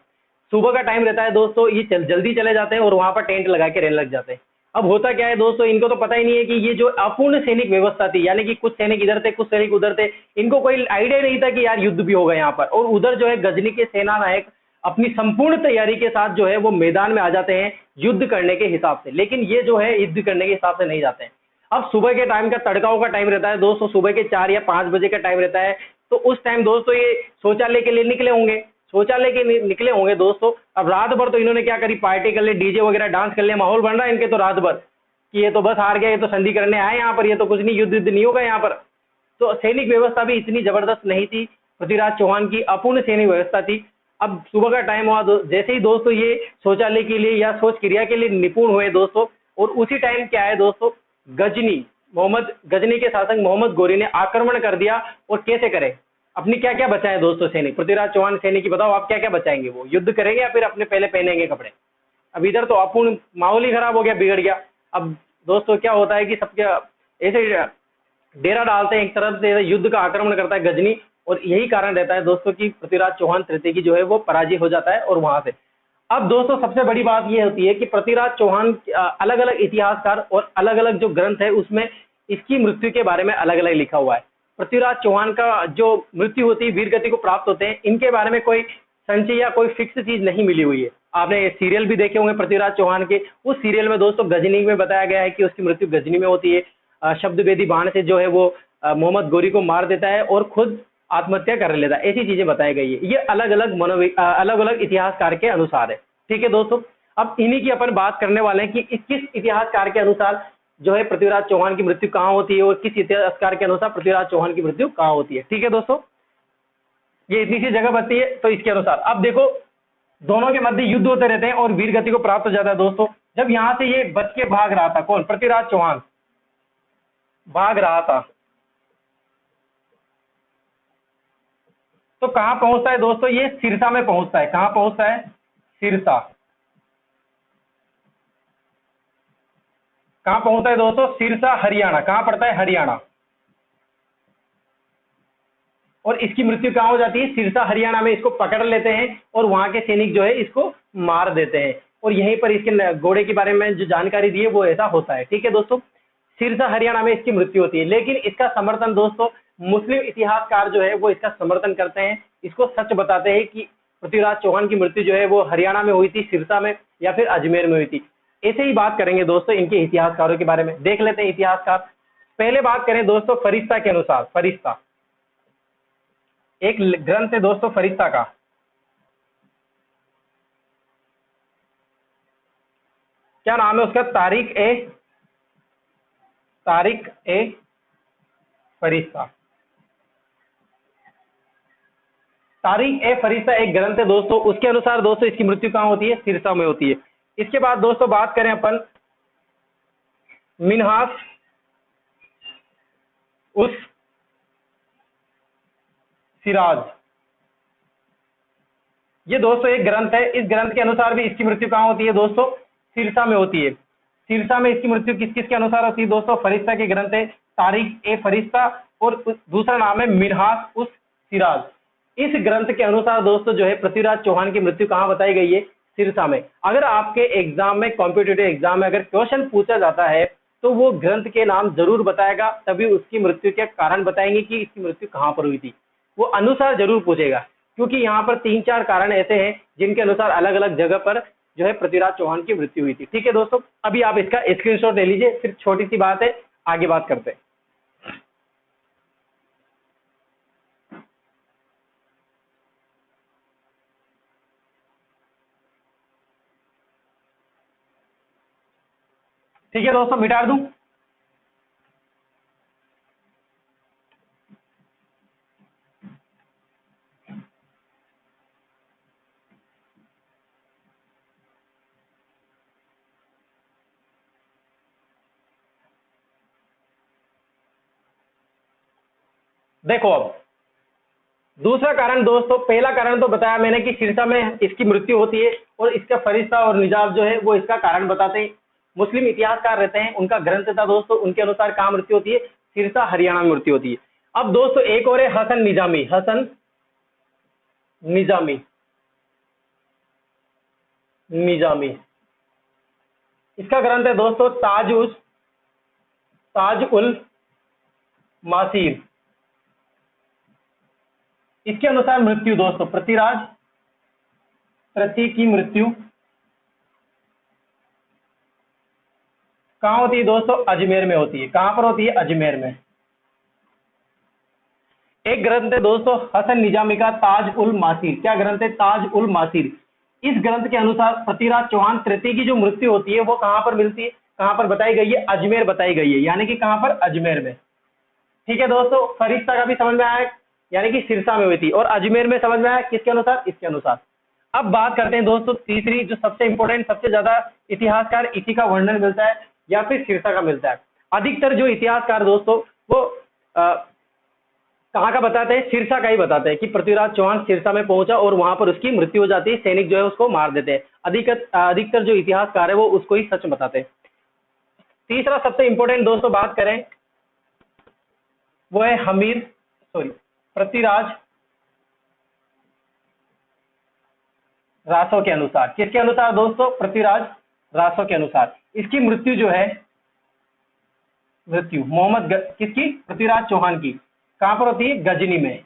सुबह का टाइम रहता है दोस्तों, ये जल्दी चले जाते हैं और वहां पर टेंट लगा के रहने लग जाते हैं। अब होता क्या है दोस्तों, इनको तो पता ही नहीं है कि ये जो अपूर्ण सैनिक व्यवस्था थी, यानी कि कुछ सैनिक इधर थे कुछ सैनिक उधर थे, इनको कोई आइडिया नहीं था कि यार युद्ध भी होगा यहाँ पर। और उधर जो है गजनी के सेना नायक अपनी संपूर्ण तैयारी के साथ जो है वो मैदान में आ जाते हैं युद्ध करने के हिसाब से, लेकिन ये जो है युद्ध करने के हिसाब से नहीं जाते हैं। अब सुबह के टाइम का तड़काओ का टाइम रहता है दोस्तों, सुबह के 4 या 5 बजे का टाइम रहता है। तो उस टाइम दोस्तों ये शौचालय के लिए निकले होंगे, निकले होंगे दोस्तों। अब रात भर तो इन्होंने क्या करी, पार्टी कर ली, डीजे वगैरह डांस कर लिया, माहौल बन रहा है इनके तो रात भर कि ये तो बस हार गया, ये तो संधि करने आए यहाँ पर, ये तो कुछ नहीं, युद्ध नहीं होगा यहाँ पर। तो सैनिक व्यवस्था भी इतनी जबरदस्त नहीं थी, पृथ्वीराज चौहान की अपूर्ण सैनिक व्यवस्था थी। अब सुबह का टाइम हुआ, जैसे ही दोस्तों ये शौचालय के लिए या शौच क्रिया के लिए निपुण हुए दोस्तों, और उसी टाइम क्या है दोस्तों, गजनी के शासक मोहम्मद गोरी ने आक्रमण कर दिया। और कैसे करे, अपनी क्या क्या बचाए दोस्तों सैनिक, पृथ्वीराज चौहान सैनिक की बताओ आप क्या क्या बचाएंगे, वो युद्ध करेंगे या फिर अपने पहले पहनेंगे कपड़े। अब इधर तो अपूर्ण माहौल ही खराब हो गया, बिगड़ गया। अब दोस्तों क्या होता है कि सबके ऐसे डेरा डालते हैं, एक तरफ से युद्ध का आक्रमण करता है गजनी, और यही कारण रहता है दोस्तों कि पृथ्वीराज चौहान तृतीय की जो है वो पराजय हो जाता है। और वहां से अब दोस्तों सबसे बड़ी बात यह होती है कि पृथ्वीराज चौहान अलग अलग इतिहासकार और अलग अलग जो ग्रंथ है उसमें इसकी मृत्यु के बारे में अलग अलग लिखा हुआ है। पृथ्वीराज चौहान का जो मृत्यु होती है, वीर गति को प्राप्त होते हैं, इनके बारे में कोई संचय या कोई फिक्स चीज नहीं मिली हुई है। आपने सीरियल भी देखे होंगे पृथ्वीराज चौहान के, उस सीरियल में दोस्तों गजनी में बताया गया है कि उसकी मृत्यु गजनी में होती है। शब्द वेदी बाण से जो है वो मोहम्मद गोरी को मार देता है और खुद आत्महत्या कर लेता है, ऐसी चीजें बताई गई है। ये अलग अलग इतिहासकार के अनुसार है। ठीक है दोस्तों, अब इन्हीं की अपन बात करने वाले हैं कि किस इतिहासकार के अनुसार जो है पृथ्वीराज चौहान की मृत्यु कहाँ होती है और किस इतिहासकार के अनुसार पृथ्वीराज चौहान की मृत्यु कहाँ होती है। ठीक है दोस्तों, ये इतनी सी जगह बनती है तो इसके अनुसार अब देखो, दोनों के मध्य युद्ध होते रहते हैं और वीर गति को प्राप्त हो जाता है दोस्तों। जब यहां से ये बच के भाग रहा था, कौन, पृथ्वीराज चौहान भाग रहा था, तो कहां पहुंचता है दोस्तों, ये सिरसा में पहुंचता है। कहां पहुंचता है, सिरसा। कहां पहुंचता है दोस्तों, सिरसा हरियाणा। कहां पड़ता है, हरियाणा। और इसकी मृत्यु कहां हो जाती है, सिरसा हरियाणा में। इसको पकड़ लेते हैं और वहां के सैनिक जो है इसको मार देते हैं। और यहीं पर इसके घोड़े के बारे में जो जानकारी दी है वो ऐसा होता है। ठीक है दोस्तों, सिरसा हरियाणा में इसकी मृत्यु होती है, लेकिन इसका समर्थन दोस्तों मुस्लिम इतिहासकार जो है वो इसका समर्थन करते हैं, इसको सच बताते हैं कि पृथ्वीराज चौहान की मृत्यु जो है वो हरियाणा में हुई थी, सिरसा में या फिर अजमेर में हुई थी। ऐसे ही बात करेंगे दोस्तों इनके इतिहासकारों के बारे में, देख लेते हैं इतिहासकार। पहले बात करें दोस्तों फरिश्ता के अनुसार। फरिश्ता एक ग्रंथ है दोस्तों फरिश्ता का, क्या नाम है उसका, तारिक ए फरिश्ता। तारिक ए फरिश्ता एक ग्रंथ है दोस्तों, उसके अनुसार दोस्तों इसकी मृत्यु कहां होती है, सिरसा में होती है। इसके बाद दोस्तों बात करें अपन मिन्हास उस सिराज, ये दोस्तों एक ग्रंथ है, इस ग्रंथ के अनुसार भी इसकी मृत्यु कहां होती है दोस्तों, सिरसा में होती है। सिरसा में इसकी मृत्यु किस किस के अनुसार होती है दोस्तों, फरिश्ता के ग्रंथ है तारिक ए फरिश्ता, और दूसरा नाम है मिन्हास उस सिराज। इस ग्रंथ के अनुसार दोस्तों जो है पृथ्वीराज चौहान की मृत्यु कहां बताई गई है, सिरसा में। अगर आपके एग्जाम में, कॉम्पिटेटिव एग्जाम में अगर क्वेश्चन पूछा जाता है तो वो ग्रंथ के नाम जरूर बताएगा, तभी उसकी मृत्यु के कारण बताएंगे कि इसकी मृत्यु कहां पर हुई थी, वो अनुसार जरूर पूछेगा। क्योंकि यहाँ पर 3-4 कारण ऐसे हैं जिनके अनुसार अलग अलग जगह पर जो है पृथ्वीराज चौहान की मृत्यु हुई थी। ठीक है दोस्तों, अभी आप इसका स्क्रीनशॉट ले लीजिए, फिर छोटी सी बात है, आगे बात करते हैं। ठीक है दोस्तों, मिटा दूं। देखो अब दूसरा कारण दोस्तों, पहला कारण तो बताया मैंने कि सिरसा में इसकी मृत्यु होती है और इसका फरिश्ता और निजाम जो है वो इसका कारण बताते हैं। मुस्लिम इतिहासकार रहते हैं, उनका ग्रंथ था दोस्तों, उनके अनुसार कहाँ मृत्यु होती है? सिरसा हरियाणा में मृत्यु होती है। अब दोस्तों एक और है हसन निजामी, हसन निजामी, निजामी इसका ग्रंथ है दोस्तों ताज उल मासीर। इसके अनुसार मृत्यु दोस्तों, पृथ्वीराज तृतीय की मृत्यु कहां होती है दोस्तों? अजमेर में होती है। कहां पर होती है? अजमेर में। एक ग्रंथ है दोस्तों हसन निजामी का ताज उल मासीर। क्या ग्रंथ है? ताज उल मासीर। इस ग्रंथ के अनुसार पृथ्वीराज चौहान तृतीय की जो मृत्यु होती है वो कहां पर मिलती है? कहां पर बताई गई है? अजमेर बताई गई है, यानी कि कहां पर? अजमेर में। ठीक है दोस्तों, फरिश्ता का भी समझ में आया, यानी कि सिरसा में हुई थी, और अजमेर में समझ में आया किसके अनुसार? इसके अनुसार। अब बात करते हैं दोस्तों तीसरी, जो सबसे इंपॉर्टेंट, सबसे ज्यादा इतिहासकार इसी का वर्णन मिलता है या फिर सिरसा का मिलता है। अधिकतर जो इतिहासकार दोस्तों वो कहाँ का बताते हैं? सिरसा का ही बताते हैं कि पृथ्वीराज चौहान सिरसा में पहुंचा और वहां पर उसकी मृत्यु हो जाती है, सैनिक जो है उसको मार देते हैं। अधिकतर जो इतिहासकार है वो उसको ही सच बताते हैं। तीसरा सबसे इंपॉर्टेंट दोस्तों बात करें वो है पृथ्वीराज रासो के अनुसार। किसके अनुसार दोस्तों? पृथ्वीराज रासो के अनुसार। इसकी मृत्यु जो है, मृत्यु किसकी? पृथ्वीराज चौहान की। कहां पर होती है? गजनी में।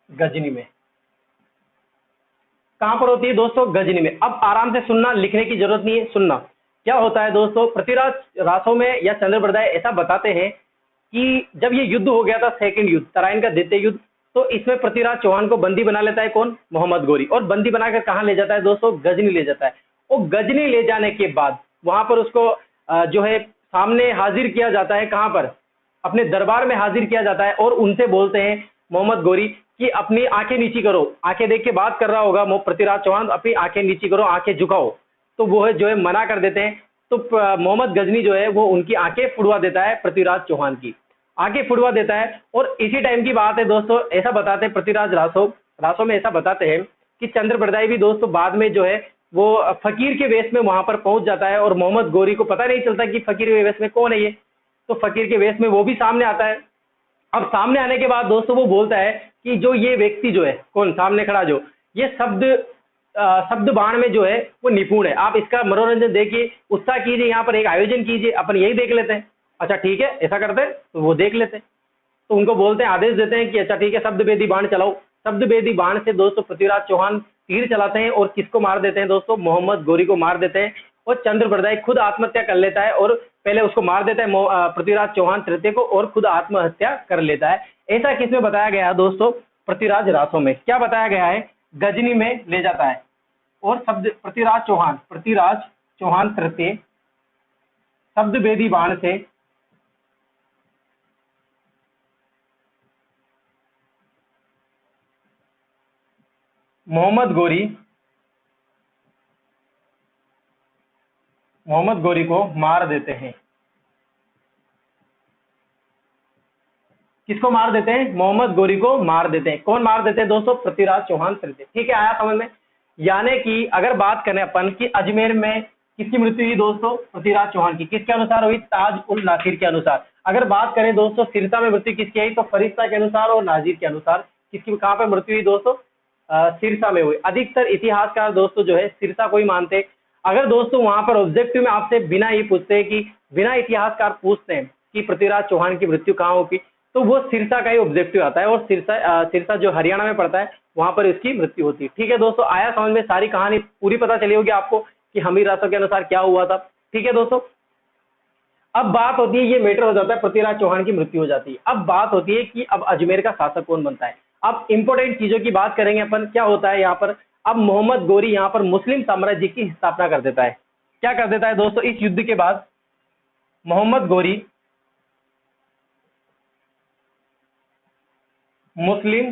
गजनी में। कहां पर होती है दोस्तों? गजनी में। अब आराम से सुनना, लिखने की जरूरत नहीं है, सुनना। क्या होता है दोस्तों, पृथ्वीराज रासो में या चंद्रप्रदाय ऐसा बताते हैं कि जब ये युद्ध हो गया था, सेकंड युद्ध, तराइन का द्वितीय युद्ध, तो इसमें पृथ्वीराज चौहान को बंदी बना लेता है कौन? मोहम्मद गोरी। और बंदी बनाकर कहां ले जाता है दोस्तों? गजनी ले जाता है। और गजनी ले जाने के बाद वहां पर उसको जो है सामने हाजिर किया जाता है। कहां पर? अपने दरबार में हाजिर किया जाता है और उनसे बोलते हैं मोहम्मद गोरी कि अपनी आंखें नीची करो। आंखें देख के बात कर रहा होगा पृथ्वीराज चौहान, अपनी आंखें नीची करो, आंखें झुकाओ। तो वो है जो है मना कर देते हैं। तो मोहम्मद गजनी जो है वो उनकी आंखें फुड़वा देता है, पृथ्वीराज चौहान की आंखें फुड़वा देता है। और इसी टाइम की बात है दोस्तों, ऐसा बताते हैं पृथ्वीराज रासो में ऐसा बताते हैं कि चंद्रप्रदाय भी दोस्तों बाद में जो है वो फकीर के वेश में वहां पर पहुंच जाता है और मोहम्मद गोरी को पता नहीं चलता कि फकीर के वेश में कौन है ये। तो फकीर के वेश में वो भी सामने आता है। अब सामने आने के बाद दोस्तों वो बोलता है कि जो ये व्यक्ति जो है, कौन सामने खड़ा, जो ये शब्द बाण में जो है वो निपुण है, आप इसका मनोरंजन देखिए, उत्साह कीजिए, यहाँ पर एक आयोजन कीजिए, अपन यही देख लेते हैं। अच्छा ठीक है, ऐसा करते हैं, तो वो देख लेते हैं। तो उनको बोलते हैं, आदेश देते हैं कि अच्छा ठीक है, शब्द भेदी बाण चलाओ। शब्द भेदी बाण से दोस्तों पृथ्वीराज चौहान तीर चलाते हैं और किसको मार देते हैं दोस्तों? मोहम्मद गोरी को मार देते हैं। और चंद्रप्रदाय खुद आत्महत्या कर लेता है, और पहले उसको मार देता है पृथ्वीराज चौहान तृतीय को, और खुद आत्महत्या कर लेता है। ऐसा किसमें बताया गया है दोस्तों? पृथ्वीराज रासो में। क्या बताया गया है? गजनी में ले जाता है और पृथ्वीराज चौहान तृतीय शब्द भेदी बाण से मोहम्मद गोरी को मार देते हैं। किसको मार देते हैं? मोहम्मद गोरी को मार देते हैं। कौन मार देते हैं दोस्तों? पृथ्वीराज चौहान तृतीय। ठीक है, आया समझ में? यानी कि अगर बात करें अपन कि अजमेर में किसकी मृत्यु हुई दोस्तों? पृथ्वीराज चौहान की। किसके अनुसार हुई? ताज उल नासिर के अनुसार। अगर बात करें दोस्तों सिरसा में मृत्यु किसकी आई? तो फरिश्ता के अनुसार और नाजिर के अनुसार। किसकी, कहां पर मृत्यु हुई दोस्तों? सिरसा में हुई। अधिकतर इतिहासकार दोस्तों जो है सिरसा को ही मानते। अगर दोस्तों वहां पर ऑब्जेक्टिव में आपसे बिना ये पूछते हैं कि बिना इतिहासकार पूछते हैं कि पृथ्वीराज चौहान की मृत्यु कहां होगी, तो वो सिरसा का ही ऑब्जेक्टिव आता है, और सिरसा जो हरियाणा में पड़ता है वहां पर इसकी मृत्यु होती है। ठीक है दोस्तों, आया समझ में? सारी कहानी पूरी पता चली होगी आपको कि हमीर रासो के अनुसार क्या हुआ था। ठीक है दोस्तों, अब बात होती है, ये मैटर हो जाता है, पृथ्वीराज चौहान की मृत्यु हो जाती है। अब बात होती है कि अब अजमेर का शासक कौन बनता है। अब इंपॉर्टेंट चीजों की बात करेंगे अपन। क्या होता है यहाँ पर? अब मोहम्मद गोरी यहाँ पर मुस्लिम साम्राज्य की स्थापना कर देता है। क्या कर देता है दोस्तों, इस युद्ध के बाद मोहम्मद गोरी मुस्लिम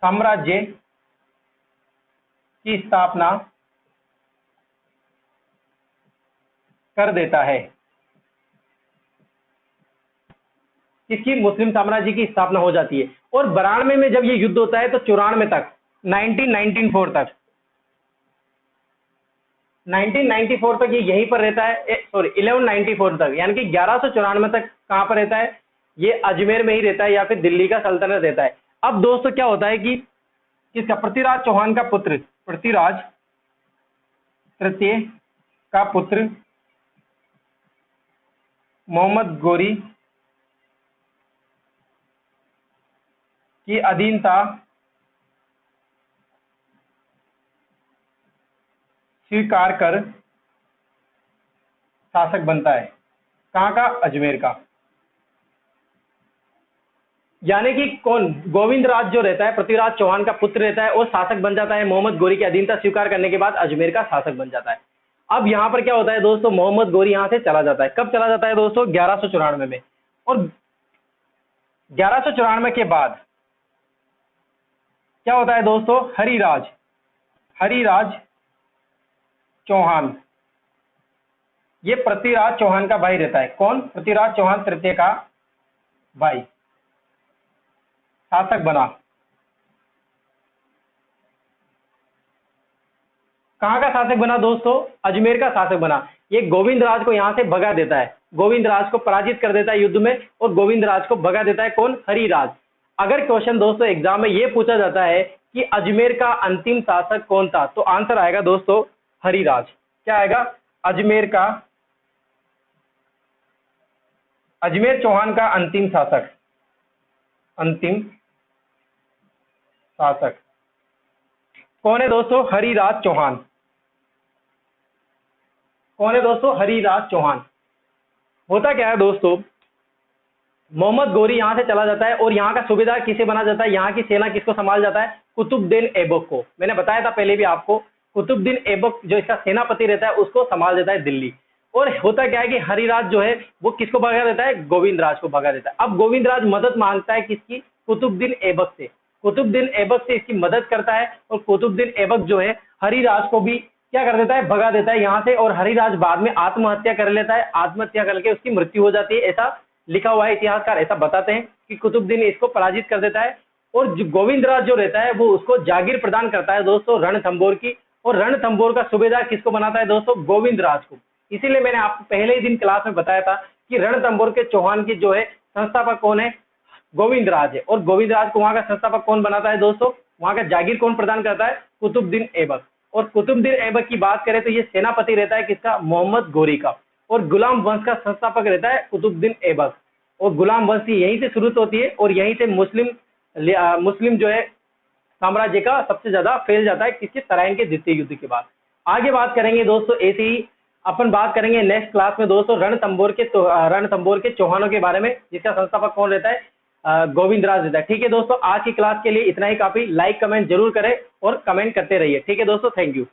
साम्राज्य की स्थापना कर देता है। किसकी? मुस्लिम साम्राज्य की स्थापना हो जाती है। और 92 में जब ये युद्ध होता है तो 94 तक 1994 तक 1994 तक ये यहीं पर रहता है, सॉरी 1194 तक, यानी कि 1194 तक कहां पर रहता है? ये अजमेर में ही रहता है या फिर दिल्ली का सल्तनत रहता है। अब दोस्तों क्या होता है कि किसका? पृथ्वीराज चौहान का पुत्र, पृथ्वीराज तृतीय का पुत्र मोहम्मद गोरी की अधीनता स्वीकार कर शासक बनता है। कहां का? अजमेर का। यानी कि कौन? गोविंद राज जो रहता है, पृथ्वीराज चौहान का पुत्र रहता है और शासक बन जाता है। मोहम्मद गोरी की अधीनता स्वीकार करने के बाद अजमेर का शासक बन जाता है। अब यहां पर क्या होता है दोस्तों, मोहम्मद गोरी यहां से चला जाता है। कब चला जाता है दोस्तों? 1194 में। और 1194 के बाद क्या होता है दोस्तों? हरिराज चौहान, ये पृथ्वीराज चौहान का भाई रहता है। कौन? पृथ्वीराज चौहान तृतीय का भाई शासक बना। कहां का शासक बना दोस्तों? अजमेर का शासक बना। ये गोविंद राज को यहां से भगा देता है, गोविंद राज को पराजित कर देता है युद्ध में और गोविंद राज को भगा देता है। कौन? हरिराज। अगर क्वेश्चन दोस्तों एग्जाम में ये पूछा जाता है कि अजमेर का अंतिम शासक कौन था, तो आंसर आएगा दोस्तों हरिराज। क्या आएगा? अजमेर चौहान का अंतिम शासक कौन है दोस्तों? हरिराज चौहान। कौन है दोस्तों? हरिराज चौहान। होता क्या है दोस्तों, मोहम्मद गोरी यहां से चला जाता है और यहाँ का सूबेदार किसे बना जाता है? यहाँ की सेना किसको संभाल जाता है? कुतुबुद्दीन ऐबक को। मैंने बताया था पहले भी आपको, कुतुबुद्दीन ऐबक जो इसका सेनापति रहता है उसको संभाल देता है दिल्ली। और होता क्या है कि हरिराज जो है वो किसको भगा देता है? गोविंद राज को भगा देता है। अब गोविंद राज मदद मांगता है किसकी? कुतुबुद्दीन ऐबक से। कुतुबुद्दीन ऐबक से इसकी मदद करता है और कुतुबुद्दीन ऐबक जो है हरिराज को भी क्या कर देता है? भगा देता है यहाँ से। और हरिराज बाद में आत्महत्या कर लेता है, आत्महत्या करके उसकी मृत्यु हो जाती है। ऐसा लिखा हुआ है, इतिहासकार ऐसा बताते हैं कि कुतुबुद्दीन इसको पराजित कर देता है। और गोविंद राज जो रहता है वो उसको जागीर प्रदान करता है दोस्तों रणथंभौर की। और रणथंभौर का सूबेदार किसको बनाता है दोस्तों? गोविंद राज को। इसीलिए मैंने आपको पहले ही दिन क्लास में बताया था कि रणथंभौर के चौहान की जो है संस्थापक कौन है? गोविंद राज है। और गोविंद राज को वहां का संस्थापक कौन बनाता है दोस्तों? वहां का जागीर कौन प्रदान करता है? कुतुबुद्दीन ऐबक। और कुतुबुद्दीन ऐबक की बात करें तो ये सेनापति रहता है किसका? मोहम्मद गोरी का। और गुलाम वंश का संस्थापक रहता है कुतुबुद्दीन ऐबक। और गुलाम वंश यहीं से शुरू होती है और यहीं से मुस्लिम जो है साम्राज्य का सबसे ज्यादा फैल जाता है। किसके? तराइन के द्वितीय युद्ध के बाद। आगे बात करेंगे दोस्तों, ऐसे ही अपन बात करेंगे नेक्स्ट क्लास में दोस्तों रणथंभौर के चौहानों के बारे में, जिसका संस्थापक कौन रहता है? गोविंद राज रहता है। ठीक है दोस्तों, आज की क्लास के लिए इतना ही काफी। लाइक कमेंट जरूर करें और कमेंट करते रहिए। ठीक है दोस्तों, थैंक यू।